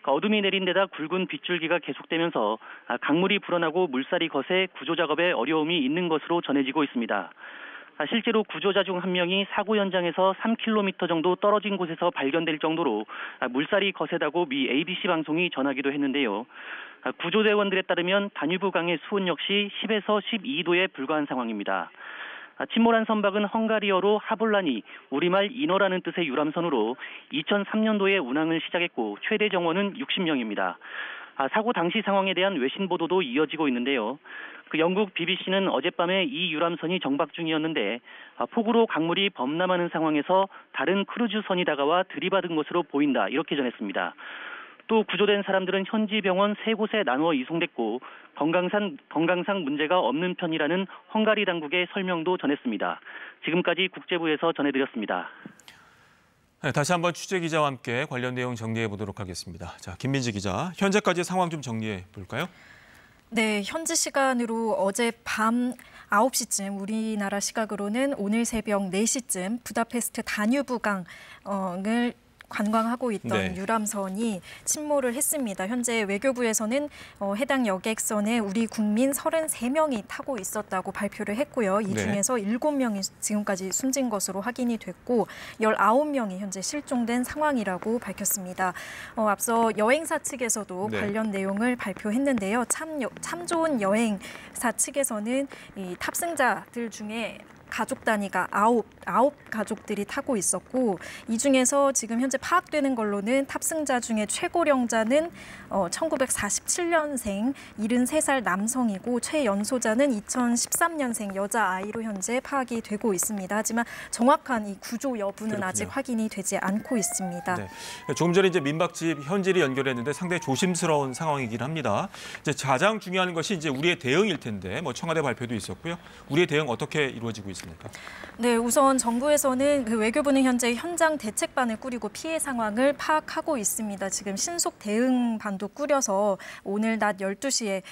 어둠이 내린 데다 굵은 빗줄기가 계속되면서 강물이 불어나고 물살이 거세 구조 작업에 어려움이 있는 것으로 전해지고 있습니다. 실제로 구조자 중 한 명이 사고 현장에서 3km 정도 떨어진 곳에서 발견될 정도로 물살이 거세다고 미 ABC 방송이 전하기도 했는데요. 구조대원들에 따르면 다뉴브강의 수온 역시 10에서 12도에 불과한 상황입니다. 침몰한 선박은 헝가리어로 하볼라니, 우리말 인어라는 뜻의 유람선으로 2003년도에 운항을 시작했고 최대 정원은 60명입니다. 사고 당시 상황에 대한 외신 보도도 이어지고 있는데요. 영국 BBC는 어젯밤에 이 유람선이 정박 중이었는데 폭우로 강물이 범람하는 상황에서 다른 크루즈선이 다가와 들이받은 것으로 보인다, 이렇게 전했습니다. 또 구조된 사람들은 현지 병원 3곳에 나누어 이송됐고 건강상 문제가 없는 편이라는 헝가리 당국의 설명도 전했습니다. 지금까지 국제부에서 전해드렸습니다. 네, 다시 한번 취재 기자와 함께 관련 내용 정리해 보도록 하겠습니다. 자, 김민지 기자, 현재까지 상황 좀 정리해 볼까요? 네, 현지 시간으로 어제 밤 9시쯤, 우리나라 시각으로는 오늘 새벽 4시쯤 부다페스트 다뉴브강을 관광하고 있던 유람선이 침몰을 했습니다. 현재 외교부에서는 해당 여객선에 우리 국민 33명이 타고 있었다고 발표를 했고요. 이 중에서 7명이 지금까지 숨진 것으로 확인이 됐고 19명이 현재 실종된 상황이라고 밝혔습니다. 앞서 여행사 측에서도 관련 내용을 발표했는데요. 참 좋은 여행사 측에서는 이 탑승자들 중에 가족 단위가 9 가족들이 타고 있었고, 이 중에서 지금 현재 파악되는 걸로는 탑승자 중에 최고령자는 1947년생 73살 남성이고 최연소자는 2013년생 여자아이로 현재 파악이 되고 있습니다. 하지만 정확한 이 구조 여부는 아직 확인이 되지 않고 있습니다. 네. 조금 전에 이제 민박집 현지를 연결했는데 상당히 조심스러운 상황이긴 합니다. 이제 가장 중요한 것이 이제 우리의 대응일 텐데, 청와대 발표도 있었고요. 우리의 대응 어떻게 이루어지고 있습니까? 네, 우선 정부에서는 외교부는 현재 현장 대책반을 꾸리고 피해 상황을 파악하고 있습니다. 지금 신속 대응반도 꾸려서 오늘 낮 12시에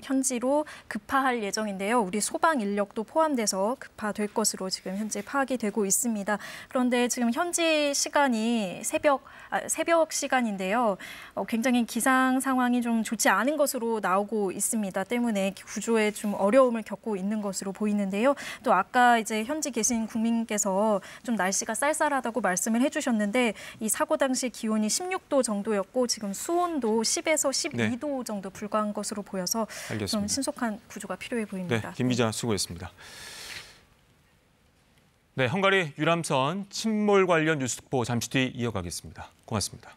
현지로 급파할 예정인데요. 우리 소방 인력도 포함돼서 급파될 것으로 지금 현재 파악이 되고 있습니다. 그런데 지금 현지 시간이 새벽 시간인데요. 굉장히 기상 상황이 좀 좋지 않은 것으로 나오고 있습니다. 때문에 구조에 좀 어려움을 겪고 있는 것으로 보이는데요. 또 아까 이제 현지 계신 국민께서 좀 날씨가 쌀쌀하다고 말씀을 해주셨는데, 이 사고 당시 기온이 16도 정도였고 지금 수온도 10에서 12도 정도 불과한 것으로 보여서 알겠습니다. 좀 신속한 구조가 필요해 보입니다. 네, 김 기자 수고했습니다. 네, 헝가리 유람선 침몰 관련 뉴스 듣고 잠시 뒤 이어가겠습니다. 고맙습니다.